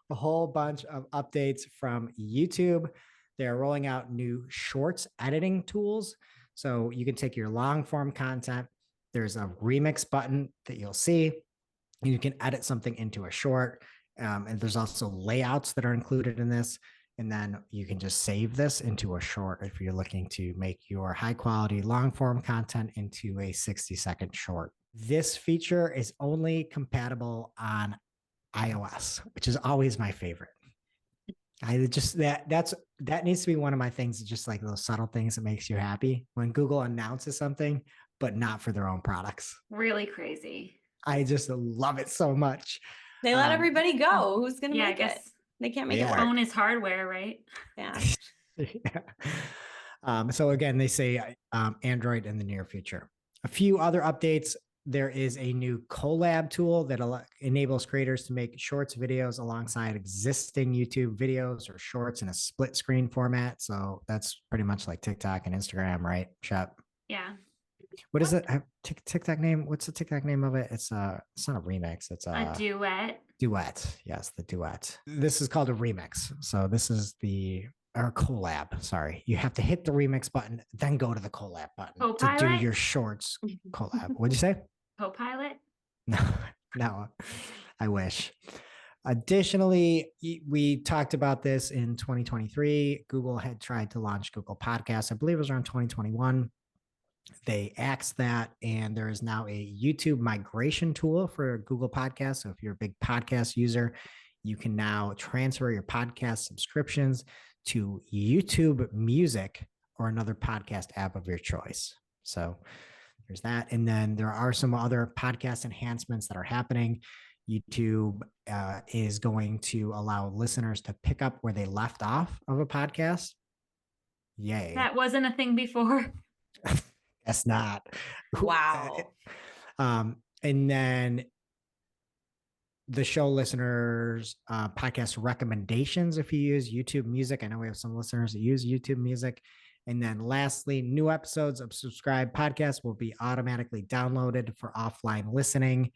a whole bunch of updates from YouTube. They're rolling out new shorts editing tools. So you can take your long form content. There's a remix button that you'll see. You can edit something into a short. And there's also layouts that are included in this. And then you can just save this into a short if you're looking to make your high quality long form content into a 60-second short. This feature is only compatible on iOS, which is always my favorite. That needs to be one of my things, just like those subtle things that makes you happy when Google announces something, but not for their own products. Really crazy. I just love it so much. They let everybody go. Who's going to make it? They can't make it work. Phone is hardware, right? Yeah. So again, they say Android in the near future. A few other updates. There is a new collab tool that enables creators to make shorts videos alongside existing YouTube videos or shorts in a split screen format. So that's pretty much like TikTok and Instagram, right, Shep? Yeah. What is it? TikTok name? What's the TikTok name of it? It's not a remix. It's a duet. Duet. Yes, the duet. This is called a remix. So this is the or collab. Sorry. You have to hit the remix button, then go to the collab button to do Co-pilot? your shorts collab. What'd you say? Co-pilot? No, no, I wish. Additionally, we talked about this in 2023. Google had tried to launch Google Podcasts. I believe it was around 2021. They axed that, and there is now a YouTube migration tool for Google Podcasts. So if you're a big podcast user, you can now transfer your podcast subscriptions to YouTube Music or another podcast app of your choice. So there's that. And then there are some other podcast enhancements that are happening. YouTube is going to allow listeners to pick up where they left off of a podcast. Yay. That wasn't a thing before. Guess not. Wow. And then the show listeners podcast recommendations if you use YouTube Music. I know we have some listeners that use YouTube Music. And then lastly, new episodes of subscribed podcasts will be automatically downloaded for offline listening.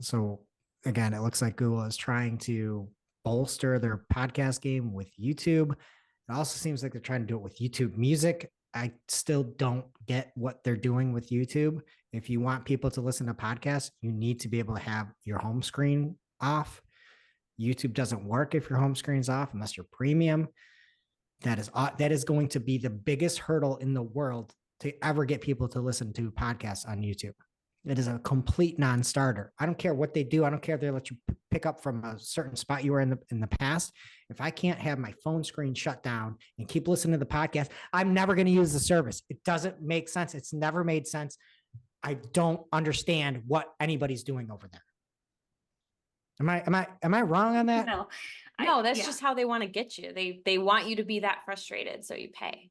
So again, it looks like Google is trying to bolster their podcast game with YouTube. It also seems like they're trying to do it with YouTube Music. I still don't get what they're doing with YouTube. If you want people to listen to podcasts, you need to be able to have your home screen off. YouTube doesn't work if your home screen's off unless you're premium. That is going to be the biggest hurdle in the world to ever get people to listen to podcasts on YouTube. It is a complete non-starter. I don't care what they do. I don't care if they let you pick up from a certain spot you were in the past. If I can't have my phone screen shut down and keep listening to the podcast, I'm never going to use the service. It doesn't make sense. It's never made sense. I don't understand what anybody's doing over there. Am I wrong on that? No. No, that's just how they want to get you. They want you to be that frustrated, so you pay.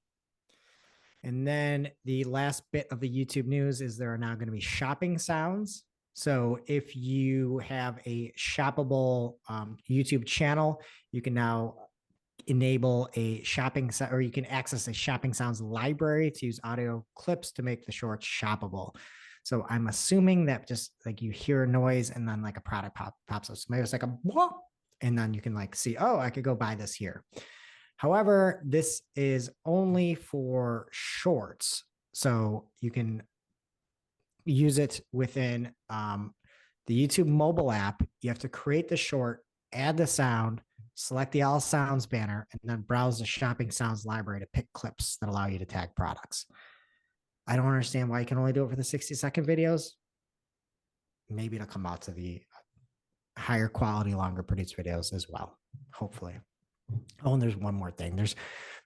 And then the last bit of the YouTube news is there are now going to be shopping sounds. So if you have a shoppable YouTube channel, you can now enable a shopping or you can access a shopping sounds library to use audio clips to make the shorts shoppable. So I'm assuming that just like you hear a noise and then like a product pops up. So maybe it's like a whoop, and then you can like see, oh, I could go buy this here. However, this is only for shorts. So you can use it within the YouTube mobile app. You have to create the short, add the sound, select the all sounds banner, and then browse the shopping sounds library to pick clips that allow you to tag products. I don't understand why you can only do it for the 60-second videos. Maybe it'll come out to the higher quality, longer produced videos as well, hopefully. Oh, and there's one more thing. There's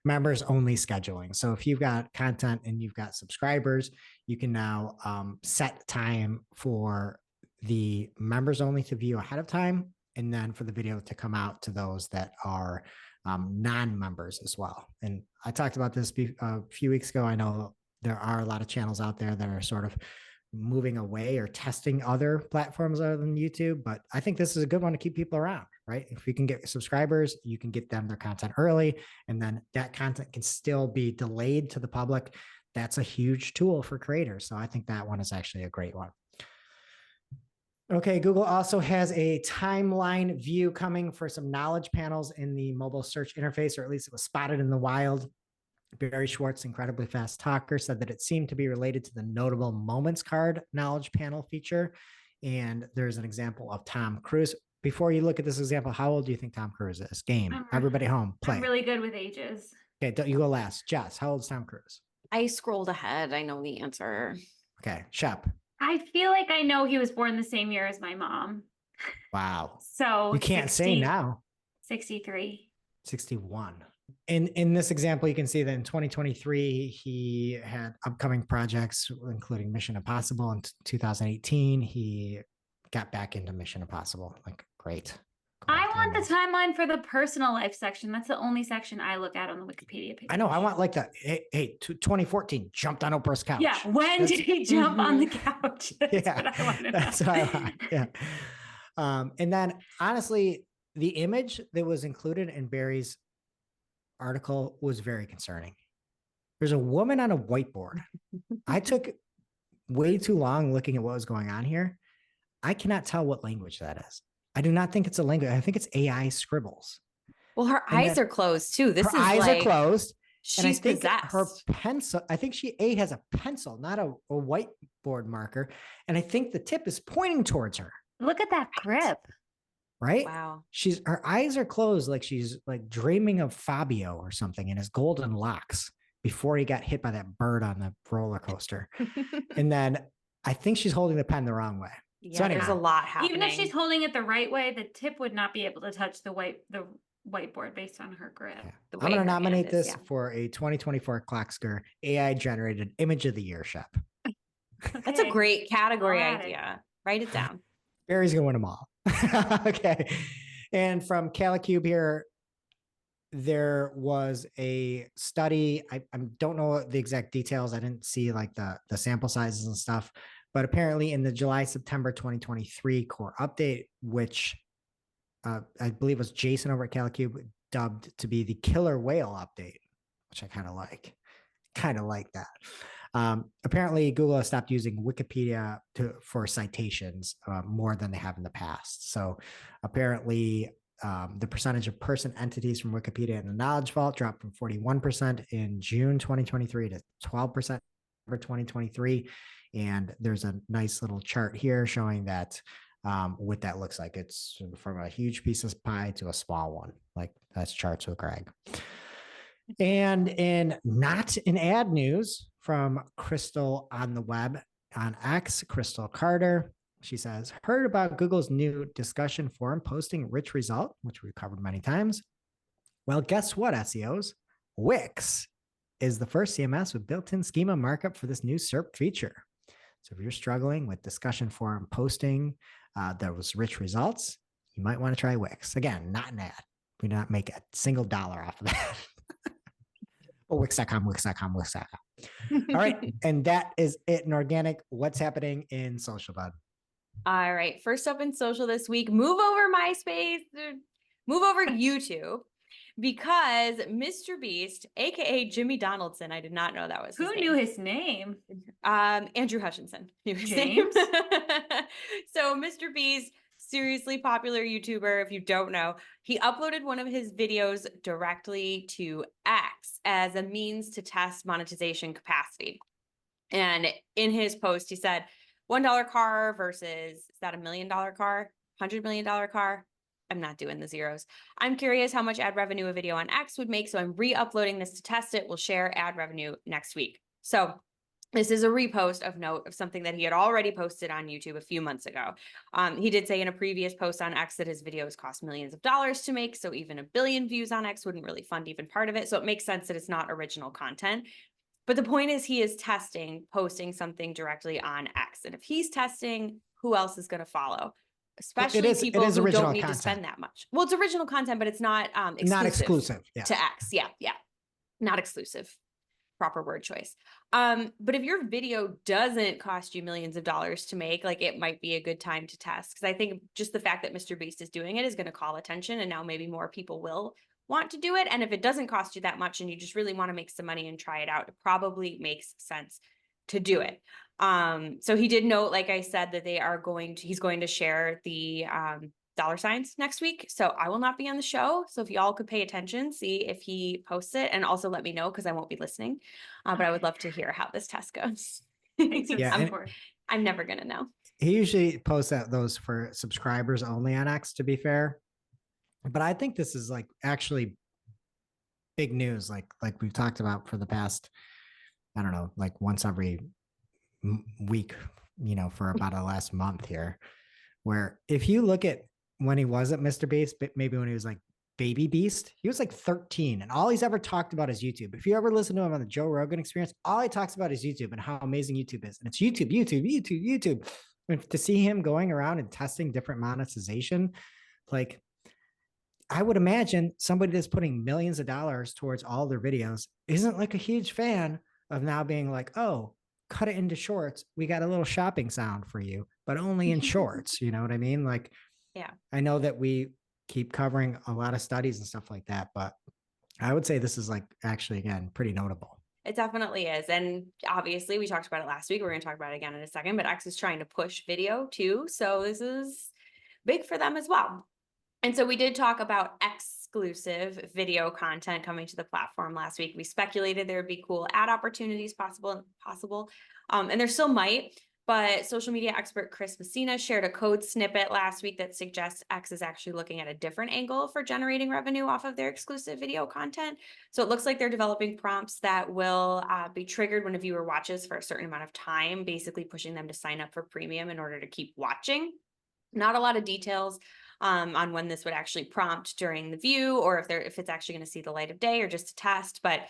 members only scheduling. So if you've got content and you've got subscribers, you can now set time for the members only to view ahead of time, and then for the video to come out to those that are non-members as well. And I talked about this a few weeks ago. I know there are a lot of channels out there that are sort of moving away or testing other platforms other than YouTube, but I think this is a good one to keep people around, right? If we can get subscribers, you can get them their content early, and then that content can still be delayed to the public. That's a huge tool for creators. So I think that one is actually a great one. Okay, Google also has a timeline view coming for some knowledge panels in the mobile search interface, or at least it was spotted in the wild. Barry Schwartz, incredibly fast talker, said that it seemed to be related to the notable moments card knowledge panel feature. And there's an example of Tom Cruise. Before you look at this example, how old do you think Tom Cruise is? Game. Everybody home. Play. I'm really good with ages. Okay, you go last. Jess, how old is Tom Cruise? I scrolled ahead. I know the answer. Okay, Shep. I feel like I know he was born the same year as my mom. Wow. So you can't say now. 63. 61. In this example, you can see that in 2023, he had upcoming projects, including Mission Impossible. In 2018, he got back into Mission Impossible. Like, great. I want the timeline for the personal life section. That's the only section I look at on the Wikipedia page. I know. I want like the, hey 2014, jumped on Oprah's couch. Yeah. When did he jump on the couch? That's what I want to know. That's what I want. Yeah. And then honestly, the image that was included in Barry's article was very concerning. There's a woman on a whiteboard. I took way too long looking at what was going on here. I cannot tell what language that is. I do not think it's a language. I think it's AI scribbles. Well, her And eyes then are closed too. This her is eyes like are closed. And I she's think her possessed. pencil, I think A has a pencil, not a whiteboard marker. And I think the tip is pointing towards her. Look at that grip. Right? Wow. Her eyes are closed like she's like dreaming of Fabio or something in his golden locks before he got hit by that bird on the roller coaster. And then I think she's holding the pen the wrong way. Yeah, So anyhow, there's a lot happening. Even if she's holding it the right way, the tip would not be able to touch the whiteboard based on her grip. yeah. The I'm way going to her hand nominate is, this yeah. for a 2024 Clocksker AI generated image of the year, Shep. That's a Okay. great category Got it. idea. Write it down. Barry's going to win them all. Okay. And from CaliCube here, there was a study. I don't know the exact details. I didn't see like the sample sizes and stuff, but apparently in the July-September 2023 core update, which I believe was Jason over at CaliCube dubbed to be the killer whale update, which I kind of like that. Apparently Google has stopped using Wikipedia for citations more than they have in the past. So apparently the percentage of person entities from Wikipedia in the Knowledge Vault dropped from 41% in June 2023 to 12% for 2023. And there's a nice little chart here showing that what that looks like. It's from a huge piece of pie to a small one. Like that's charts with Greg. And in not in ad news from Crystal on the web on X, Crystal Carter, she says, heard about Google's new discussion forum posting rich result, which we've covered many times. Well, guess what, SEOs? Wix is the first CMS with built-in schema markup for this new SERP feature. So if you're struggling with discussion forum posting that was rich results, you might want to try Wix. Again, not an ad. We do not make a single dollar off of that. Oh, Wix.com. All right. And that is it in organic. What's happening in social, bud? All right. First up in social this week, move over MySpace, move over YouTube, because Mr. Beast, aka Jimmy Donaldson, I did not know that was his Who name. knew his name? Andrew Hutchinson knew his name. James? So Mr. Beast, seriously popular YouTuber, if you don't know, he uploaded one of his videos directly to X as a means to test monetization capacity. And in his post, he said, $1 car versus, is that $1 million car? $100 million car? I'm not doing the zeros. I'm curious how much ad revenue a video on X would make, so I'm re-uploading this to test it. We'll share ad revenue next week. So this is a repost of note of something that he had already posted on YouTube a few months ago. He did say in a previous post on X that his videos cost millions of dollars to make, so even 1 billion views on X wouldn't really fund even part of it. So it makes sense that it's not original content. But the point is he is testing posting something directly on X. And if he's testing, who else is going to follow? Especially people who don't need to spend that much. Well, it's original content, but it's not exclusive. Not exclusive. Yes. To X. Yeah. Not exclusive. Proper word choice. But if your video doesn't cost you millions of dollars to make, like, it might be a good time to test. Because I think just the fact that Mr. Beast is doing it is going to call attention, and now maybe more people will want to do it. And if it doesn't cost you that much and you just really want to make some money and try it out, it probably makes sense to do it. So he did note, like I said, that he's going to share the dollar signs next week. So I will not be on the show. So if y'all could pay attention, see if he posts it, and also let me know, because I won't be listening. But I would love to hear how this test goes. I'm never going to know. He usually posts those for subscribers only on X, to be fair. But I think this is like actually big news, like we've talked about for the past, I don't know, like once every week, for about the last month here, where if you look at when he was at Mr. Beast, maybe when he was like Baby Beast, he was like 13, and all he's ever talked about is YouTube. If you ever listen to him on the Joe Rogan Experience, all he talks about is YouTube and how amazing YouTube is. And it's YouTube. And to see him going around and testing different monetization, like, I would imagine somebody that's putting millions of dollars towards all their videos isn't like a huge fan of now being like, oh, cut it into shorts. We got a little shopping sound for you, but only in shorts. You know what I mean? Like, yeah, I know that we keep covering a lot of studies and stuff like that, but I would say this is like actually, again, pretty notable. It definitely is. And obviously we talked about it last week. We're going to talk about it again in a second, but X is trying to push video too. So this is big for them as well. And so we did talk about X exclusive video content coming to the platform last week. We speculated there would be cool ad opportunities possible, and there still might. But social media expert Chris Messina shared a code snippet last week that suggests X is actually looking at a different angle for generating revenue off of their exclusive video content. So it looks like they're developing prompts that will be triggered when a viewer watches for a certain amount of time, basically pushing them to sign up for premium in order to keep watching. Not a lot of details on when this would actually prompt during the view, or if it's actually going to see the light of day or just a test, but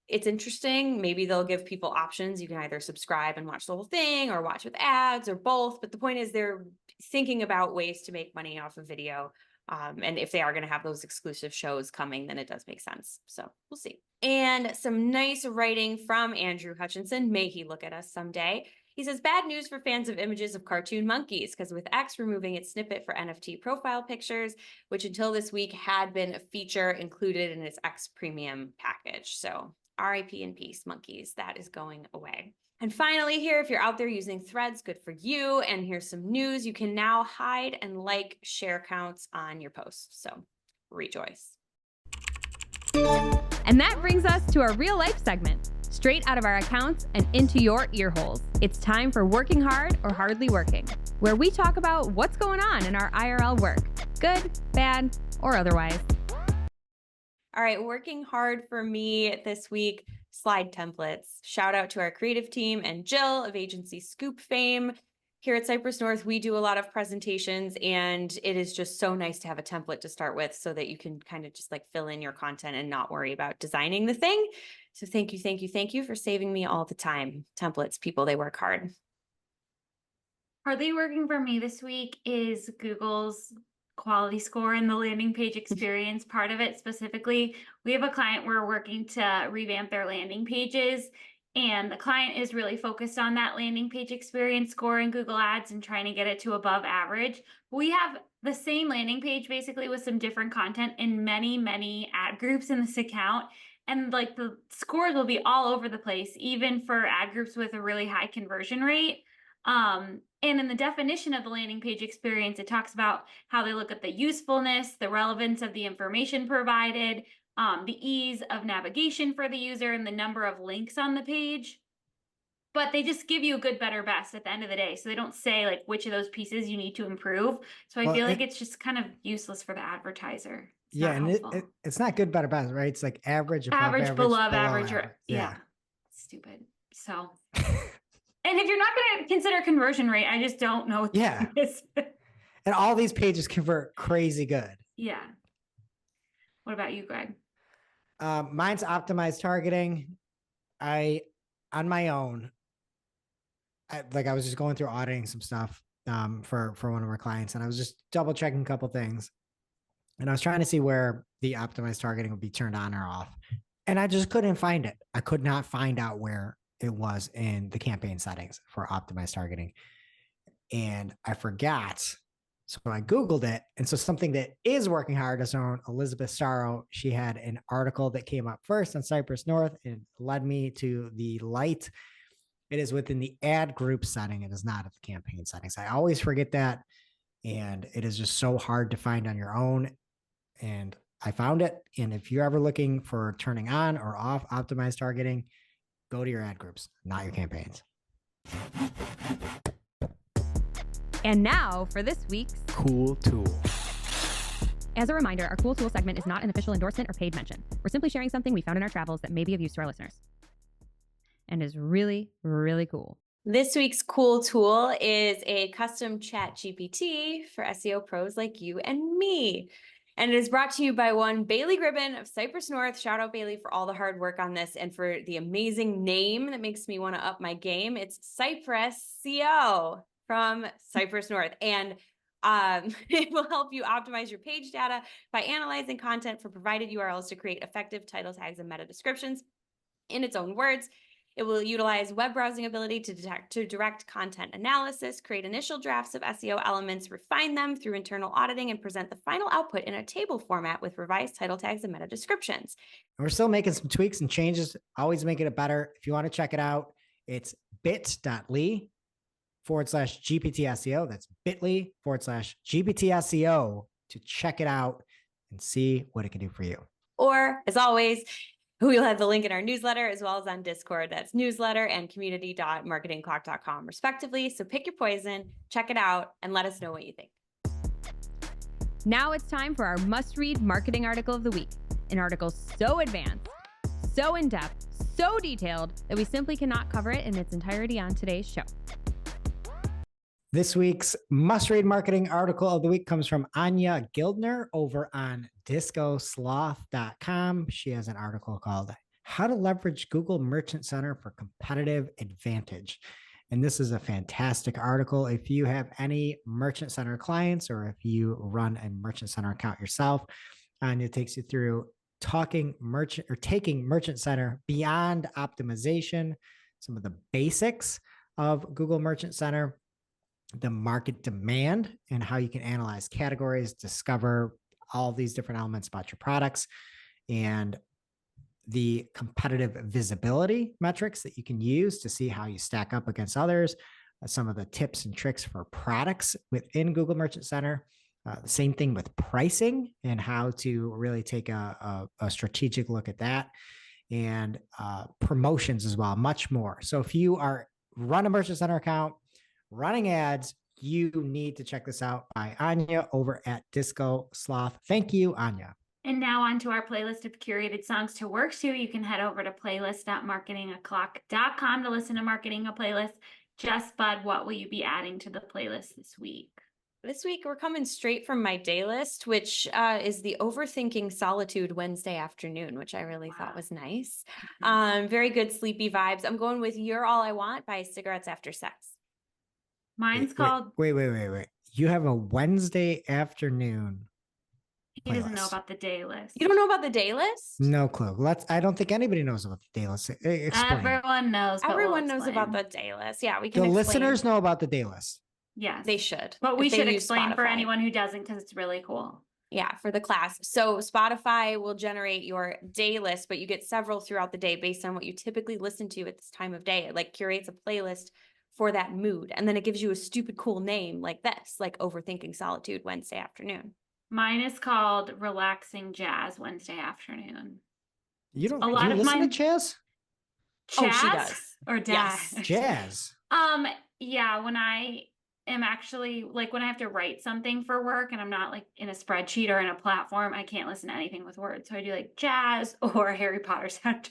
it's interesting. Maybe they'll give people options. You can either subscribe and watch the whole thing or watch with ads or both. But the point is they're thinking about ways to make money off of video. And if they are going to have those exclusive shows coming, then it does make sense. So we'll see. And some nice writing from Andrew Hutchinson. May he look at us someday. He says, bad news for fans of images of cartoon monkeys, because with X removing its snippet for NFT profile pictures, which until this week had been a feature included in its X premium package. So RIP in peace, monkeys. That is going away. And finally here, if you're out there using Threads, good for you. And here's some news. You can now hide and like share counts on your posts. So rejoice. And that brings us to our real life segment, straight out of our accounts and into your ear holes. It's time for Working Hard or Hardly Working, where we talk about what's going on in our IRL work, good, bad, or otherwise. All right, working hard for me this week, slide templates. Shout out to our creative team and Jill of agency Scoop fame. Here at Cypress North, we do a lot of presentations, and it is just so nice to have a template to start with so that you can kind of just like fill in your content and not worry about designing the thing. So thank you for saving me all the time. Templates, people, they work hard. Hardly working for me this week is Google's quality score and the landing page experience part of it specifically. We have a client we're working to revamp their landing pages, and the client is really focused on that landing page experience score in Google Ads and trying to get it to above average. We have the same landing page basically with some different content in many ad groups in this account. And like the scores will be all over the place, even for ad groups with a really high conversion rate. And in the definition of the landing page experience, it talks about how they look at the usefulness, the relevance of the information provided, the ease of navigation for the user, and the number of links on the page. But they just give you a good, better, best at the end of the day. So they don't say like which of those pieces you need to improve. So I feel like it's just kind of useless for the advertiser. It's not good, better, best, right? It's like average, above average, below average, or yeah. Stupid. So, and if you're not going to consider conversion rate, I just don't know what that is. And all these pages convert crazy good. Yeah. What about you, Greg? Mine's optimized targeting. On my own, I was just going through auditing some stuff for one of our clients, and I was just double checking a couple things. And I was trying to see where the optimized targeting would be turned on or off. And I just couldn't find it. I could not find out where it was in the campaign settings for optimized targeting. And I forgot. So I Googled it. And so something that is working hard is on Elizabeth Starro. She had an article that came up first on Cypress North and led me to the light. It is within the ad group setting. It is not at the campaign settings. I always forget that. And it is just so hard to find on your own. And I found it. And if you're ever looking for turning on or off optimized targeting, go to your ad groups, not your campaigns. And now for this week's Cool Tool. As a reminder, our Cool Tool segment is not an official endorsement or paid mention. We're simply sharing something we found in our travels that may be of use to our listeners and is really, really cool. This week's cool tool is a custom chat GPT for SEO pros like you and me. And it is brought to you by one Bailey Gribben of Cypress North. Shout out Bailey for all the hard work on this and for the amazing name that makes me want to up my game. It's Cypress CO from Cypress North. And it will help you optimize your page data by analyzing content for provided URLs to create effective title tags and meta descriptions. In its own words, it will utilize web browsing ability to direct content analysis, create initial drafts of SEO elements, refine them through internal auditing, and present the final output in a table format with revised title tags and meta descriptions. And we're still making some tweaks and changes, always making it better. If you want to check it out, it's bit.ly/GPT SEO. That's bit.ly/GPT SEO to check it out and see what it can do for you. Or, as always, we'll have the link in our newsletter as well as on Discord. That's newsletter and community.marketingclock.com, respectively. So pick your poison, check it out, and let us know what you think. Now it's time for our must-read marketing article of the week. An article so advanced, so in-depth, so detailed that we simply cannot cover it in its entirety on today's show. This week's must-read marketing article of the week comes from Anya Gildner over on discosloth.com. She has an article called How to Leverage Google Merchant Center for Competitive Advantage. And this is a fantastic article. If you have any Merchant Center clients or if you run a Merchant Center account yourself, Anya takes you through taking Merchant Center beyond optimization, some of the basics of Google Merchant Center, the market demand and how you can analyze categories, discover all these different elements about your products, and the competitive visibility metrics that you can use to see how you stack up against others, some of the tips and tricks for products within Google Merchant Center. The same thing with pricing and how to really take a strategic look at that, and promotions as well, much more. So if you run a Merchant Center account, running ads, you need to check this out by Anya over at Disco Sloth. Thank you, Anya. And now on to our playlist of curated songs to work to. You can head over to playlist.marketingaclock.com to listen to Marketing a Playlist. Just Bud, what will you be adding to the playlist this week? This week, we're coming straight from my day list, which is the Overthinking Solitude Wednesday afternoon, which I really thought was nice. Very good sleepy vibes. I'm going with You're All I Want by Cigarettes After Sex. Mine's called... Wait. You have a Wednesday afternoon He doesn't know about the day list. You don't know about the day list? No clue. I don't think anybody knows about the day list. Explain. Everyone knows. Everyone knows about the day list. Yeah, we can. The explain. listeners know about the day list. Yes, they should. But we should explain for anyone who doesn't, because it's really cool. Yeah, for the class. So Spotify will generate your day list, but you get several throughout the day based on what you typically listen to at this time of day. It like curates a playlist for that mood. And then it gives you a stupid cool name like this, like Overthinking Solitude Wednesday afternoon. Mine is called Relaxing Jazz Wednesday afternoon. You don't listen to jazz? Jazz? Oh, she does. Or jazz? Yes. Jazz. Yeah, when I am actually like when I have to write something for work and I'm not like in a spreadsheet or in a platform, I can't listen to anything with words. So I do like jazz or Harry Potter soundtracks.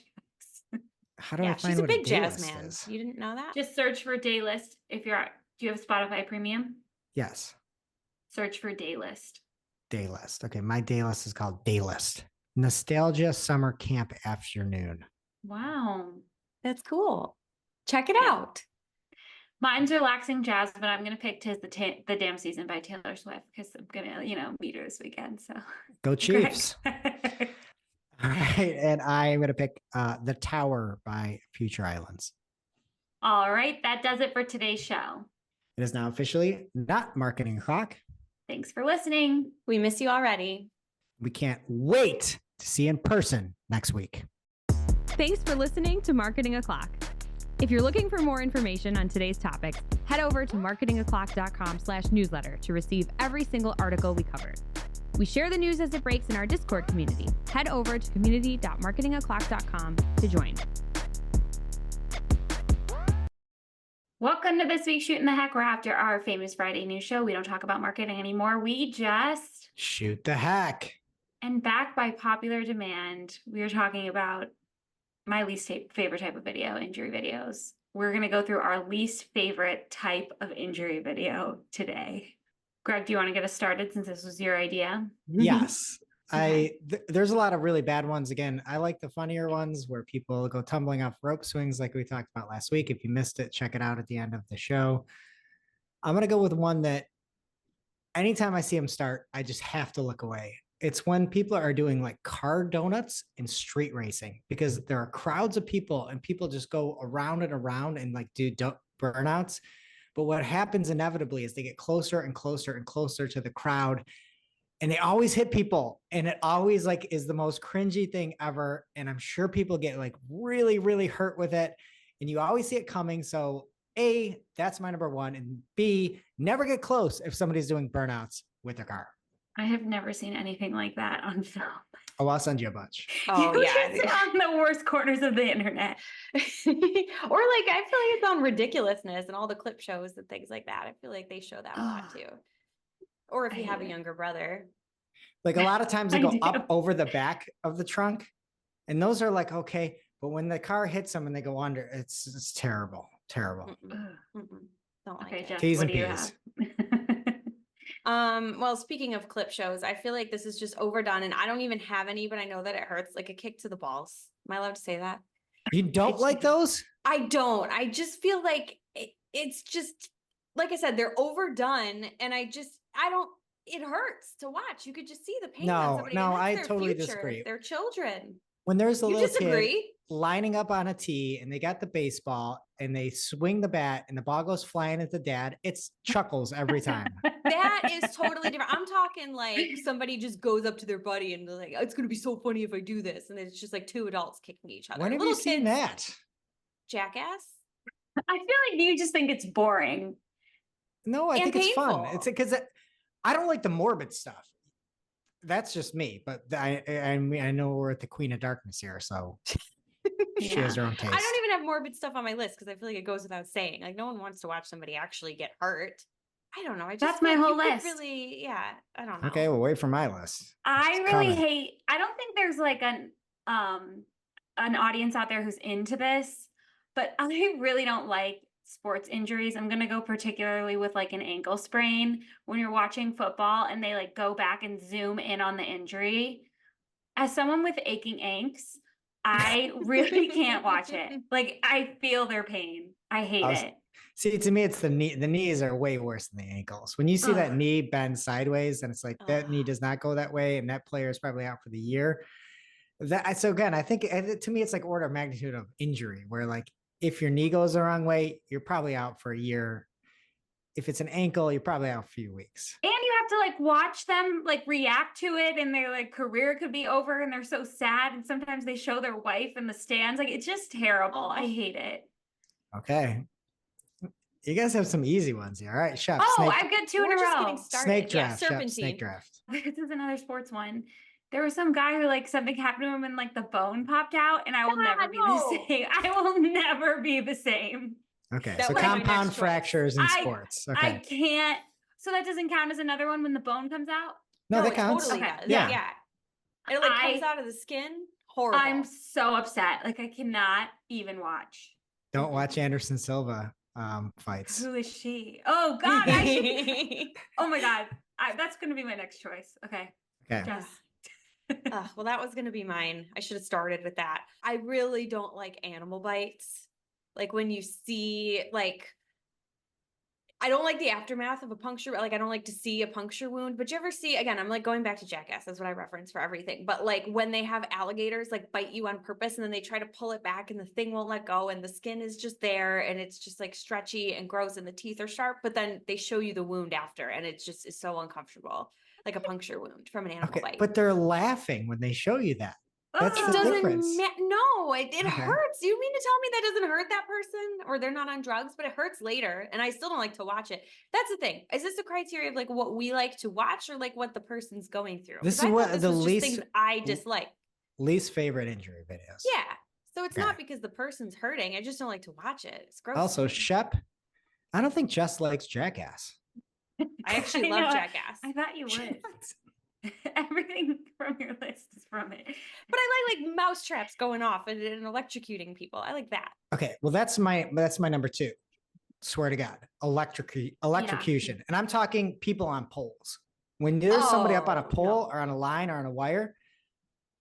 How do I find she's a what big a day jazz list man. is? You didn't know that? Just search for day list. Do you have Spotify Premium? Yes. Search for day list. Day list. Okay, my day list is called Day List. Nostalgia Summer Camp Afternoon. Wow. That's cool. Check it out. Mine's Relaxing Jazz, but I'm going to pick "'Tis the Damn Season" by Taylor Swift because I'm going to, meet her this weekend. So go Chiefs. All right. And I'm going to pick The Tower by Future Islands. All right. That does it for today's show. It is now officially not Marketing O'Clock. Thanks for listening. We miss you already. We can't wait to see you in person next week. Thanks for listening to Marketing O'Clock. If you're looking for more information on today's topics, head over to marketingoclock.com/newsletter to receive every single article we covered. We share the news as it breaks in our Discord community. Head over to community.marketingoclock.com to join. Welcome to this week's Shootin' the Heck. We're after our famous Friday news show. We don't talk about marketing anymore. We just shoot the heck. And back by popular demand, we are talking about my least favorite type of video, injury videos. We're going to go through our least favorite type of injury video today. Greg, do you want to get us started since this was your idea? Yes. There's a lot of really bad ones. Again, I like the funnier ones where people go tumbling off rope swings like we talked about last week. If you missed it, check it out at the end of the show. I'm going to go with one that anytime I see them start, I just have to look away. It's when people are doing like car donuts in street racing, because there are crowds of people and people just go around and around and like do burnouts. But what happens inevitably is they get closer and closer and closer to the crowd, and they always hit people. And it always like is the most cringy thing ever. And I'm sure people get like really, really hurt with it. And you always see it coming. So A, that's my number one. And B, never get close if somebody's doing burnouts with their car. I have never seen anything like that on film. Oh, I'll send you a bunch. Oh You yeah. just on the worst corners of the internet. Or like I feel like it's on ridiculousness and all the clip shows and things like that. I feel like they show that a lot too. Or if I you have a hate it. younger brother. Like a lot of times they I go do. up over the back of the trunk, and those are like okay, but when the car hits them and they go under, it's terrible, terrible. Don't like Okay, it. Jess, T's what and do you P's. have? Well, speaking of clip shows, I feel like this is just overdone and I don't even have any, but I know that it hurts, like a kick to the balls. Am I allowed to say that? You don't It's- like those? I don't. I just feel like it's just, like I said, they're overdone and I don't, it hurts to watch. You could just see the pain on No, somebody. no, and that's I their totally future, disagree. their children. When there's a You little kid disagree? lining up on a tee and they got the baseball and they swing the bat and the ball goes flying at the dad, it's chuckles every time. That is totally different. I'm talking like somebody just goes up to their buddy and they're like, "Oh, it's going to be so funny if I do this." And it's just like two adults kicking each other. When have you seen that? Jackass? I feel like you just think it's boring. No, I And think it's fun. painful. It's because I don't like the morbid stuff. That's just me, but I mean, I know we're at the Queen of Darkness here, so she has her own taste. I don't even have morbid stuff on my list because I feel like it goes without saying. Like no one wants to watch somebody actually get hurt. I don't know. I just That's feel my like whole you could list. Really, yeah. I don't know. Okay, well, wait for my list. I It's really coming. hate. I don't think there's like an audience out there who's into this, but I really don't like sports injuries. I'm gonna go particularly with like an ankle sprain when you're watching football and they like go back and zoom in on the injury. As someone with aching ankles, I really can't watch it. Like I feel their pain. I hate I was- it. See, to me, it's the knee. The knees are way worse than the ankles. When you see that Ugh. knee bend sideways, and it's like that knee Ugh. does not go that way, and that player is probably out for the year. So again, I think to me, it's like order of magnitude of injury, where like if your knee goes the wrong way, you're probably out for a year. If it's an ankle, you're probably out for a few weeks. And you have to like watch them like react to it and their like career could be over and they're so sad. And sometimes they show their wife in the stands. Like it's just terrible. I hate it. Okay. You guys have some easy ones here. All right, Chef. Oh, snake, I've got two in We're a just row. getting started. snake Yeah, draft. Chef, serpentine. snake draft. This is another sports one. There was some guy who like something happened to him and like the bone popped out and I will never be no. the same. I will never be the same. Okay, That so was my next compound choice. fractures in I- sports. I Okay. can't. So that doesn't count as another one when the bone comes out? No, that it counts. Totally Okay. does. Yeah. Yeah. It like comes out of the skin. Horrible. I'm so upset. Like I cannot even watch. Don't watch Anderson Silva fights. Who is she? Oh God! I should, oh my God! That's going to be my next choice. Okay, Okay. Jess. Well, that was going to be mine. I should have started with that. I really don't like animal bites. Like when you see like, I don't like the aftermath of a puncture. Like I don't like to see a puncture wound. But you ever see, again, I'm like going back to Jackass. That's what I reference for everything. But like when they have alligators like bite you on purpose and then they try to pull it back and the thing won't let go and the skin is just there and it's just like stretchy and gross and the teeth are sharp. But then they show you the wound after and it just is so uncomfortable. Like a puncture wound from an animal Okay, bite. but they're laughing when they show you that. That's Oh, the It doesn't difference. no, it Okay. hurts. You mean to tell me that doesn't hurt that person or they're not on drugs, but it hurts later and I still don't like to watch it. That's the thing. Is this a criteria of like what we like to watch or like what the person's going through? This 'Cause is I what thought this the was just least- things I dislike. Least favorite injury videos. Yeah. So it's Okay. not because the person's hurting. I just don't like to watch it. It's gross. Also, to me. Shep, I don't think Jess likes Jackass. I actually I love know, Jackass. I thought you would. Everything from your list is from it. But I like mouse traps going off and electrocuting people. I like that. Okay, well that's my number two. Swear to God, electrocution, and I'm talking people on poles. When there's somebody up on a Oh, pole no. or on a line or on a wire,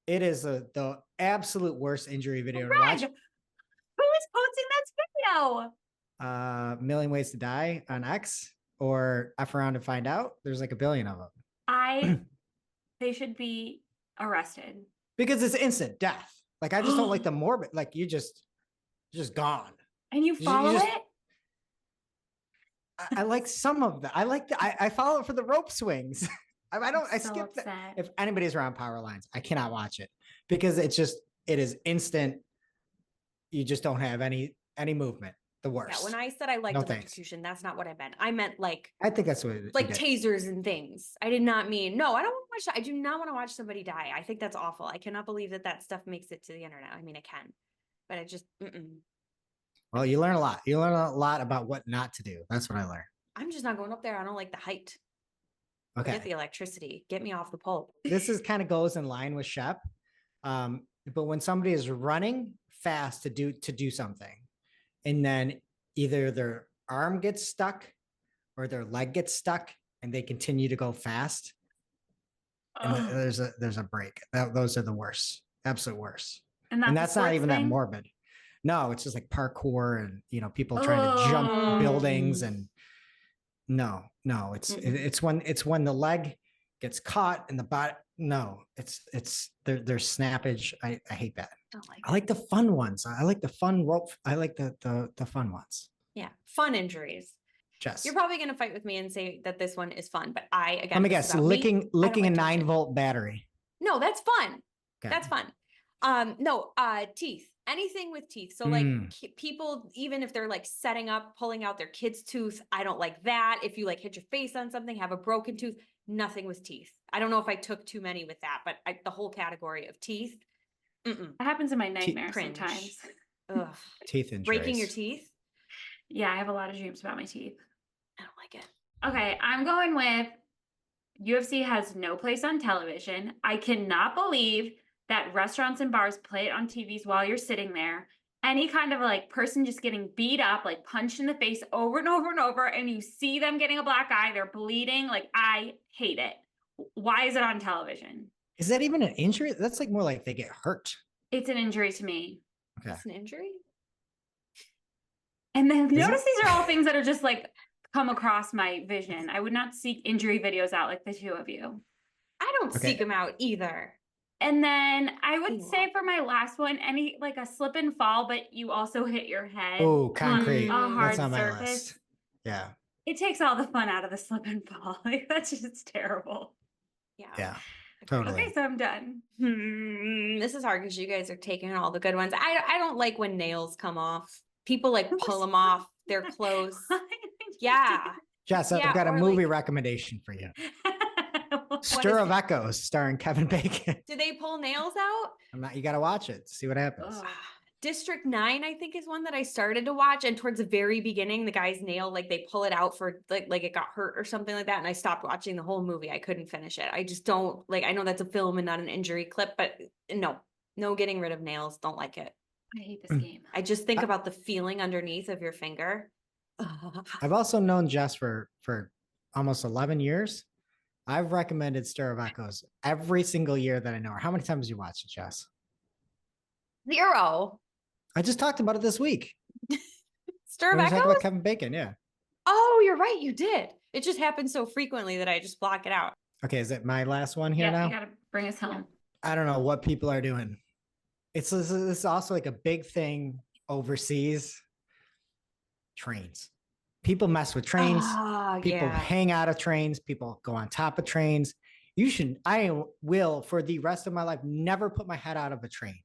it is the absolute worst injury video to Greg, watch. who is posting that video? Million Ways to Die on X or F Around and Find Out. There's like a billion of them They should be arrested. because it's instant death. Like I just don't like the morbid. Like you're just gone. And you You follow just- it? I like some of that. I like I follow it for the rope swings. I don't. I So skip that. upset. If anybody's around power lines, I cannot watch it because it is instant. You just don't have any movement. The worst. Yeah, when I said I liked No thanks. electrocution, that's not what I meant. I meant like I think that's what you did. tasers and things. I did not mean, no, I don't want to watch, I do not want to watch somebody die. I think that's awful. I cannot believe that that stuff makes it to the internet. I mean, I can, but I just, Well, you learn a lot. You learn a lot about what not to do. That's what I learned. I'm just not going up there. I don't like the height. Okay. Get the electricity. Get me off the pole. This is kind of goes in line with Shep. But when somebody is running fast to do something, and then either their arm gets stuck or their leg gets stuck and they continue to go fast, and there's a break. Those are the worst, absolute worst. And that's not even that morbid. No, it's just like parkour and, you know, people trying to jump buildings and no, it's when the leg gets caught in the body. No, it's there's snappage. I hate that. I like the fun ones. I like the fun rope. I like the fun ones. Yeah. Fun injuries. Jess, You're probably going to fight with me and say that this one is fun, but again, let me guess, licking a 9-volt battery. No, that's fun. Okay. That's fun. No, teeth, anything with teeth. So like people, even if they're like setting up, pulling out their kid's tooth, I don't like that. If you like hit your face on something, have a broken tooth, nothing with teeth. I don't know if I took too many with that, but the whole category of teeth. It happens in my nightmares sometimes. Ugh. Teeth injuries. Breaking your teeth. Yeah, I have a lot of dreams about my teeth. I don't like it. Okay, I'm going with UFC has no place on television. I cannot believe that restaurants and bars play it on TVs while you're sitting there. Any kind of like person just getting beat up, like punched in the face over and over and over, and you see them getting a black eye, they're bleeding. Like, I hate it. Why is it on television? Is that even an injury? That's like more like they get hurt. It's an injury to me. Okay. It's an injury? And then notice these are all things that are just like come across my vision. I would not seek injury videos out like the two of you. I don't seek them out either. And then I would say for my last one, any like a slip and fall, but you also hit your head. Oh, concrete. On a hard That's on my surface. list. Yeah. It takes all the fun out of the slip and fall. Like, that's just terrible. Yeah. Totally. Okay, so I'm done. This is hard because you guys are taking all the good ones. I don't like when nails come off. People like pull them off their clothes. Yeah. Jess, I've got a movie recommendation for you. Stir of Echoes, starring Kevin Bacon. Do they pull nails out? You got to watch it. See what happens. District 9, I think, is one that I started to watch. And towards the very beginning, the guy's nail, like they pull it out for like it got hurt or something like that. And I stopped watching the whole movie. I couldn't finish it. I just don't like, I know that's a film and not an injury clip, but no getting rid of nails. Don't like it. I hate this game. I just think about the feeling underneath of your finger. I've also known Jess for almost 11 years. I've recommended Stir of Echoes every single year that I know her. How many times have you watched it, Jess? 0. I just talked about it this week. Stir of Echoes? About Kevin Bacon, yeah. Oh, you're right. You did. It just happens so frequently that I just block it out. Okay, is it my last one here now? You gotta bring us home. I don't know what people are doing. It's also like a big thing overseas. Trains. People mess with trains. People hang out of trains. People go on top of trains. I will, for the rest of my life, never put my head out of a train.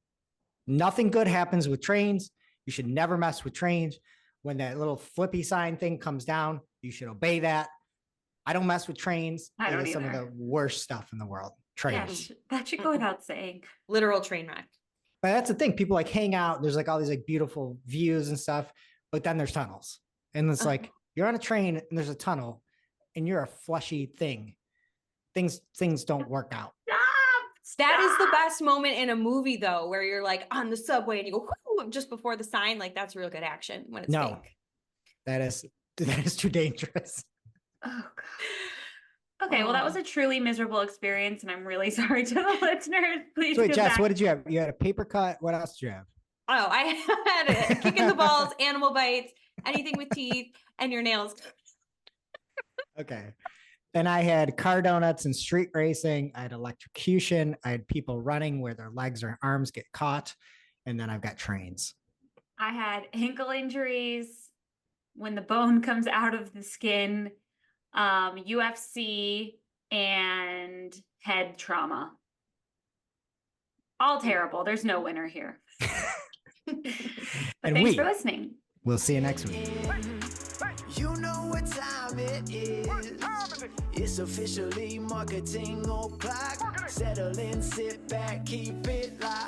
Nothing good happens with trains. You should never mess with trains. When that little flippy sign thing comes down, you should obey that. I don't mess with trains. It is some of the worst stuff in the world. Trains. Yeah, that should go without saying. Literal train wreck. But that's the thing. People like hang out. There's like all these like beautiful views and stuff. But then there's tunnels. And it's like you're on a train and there's a tunnel and you're a fleshy thing. Things don't work out. That is the best moment in a movie, though, where you're like on the subway and you go whoo, just before the sign. Like that's real good action when it's fake. That is too dangerous. Oh God. Okay, well, that was a truly miserable experience, and I'm really sorry to the listeners. Please. So wait, Jess, what did you have? You had a paper cut. What else did you have? Oh, I had a kick in the balls, animal bites, anything with teeth, and your nails. Okay. And I had car donuts and street racing. I had electrocution. I had people running where their legs or arms get caught. And then I've got trains. I had ankle injuries when the bone comes out of the skin, UFC, and head trauma. All terrible. There's no winner here. And thanks for listening. We'll see you next week. You know what time it is. It's officially marketing o'clock. Settle in, sit back, keep it live.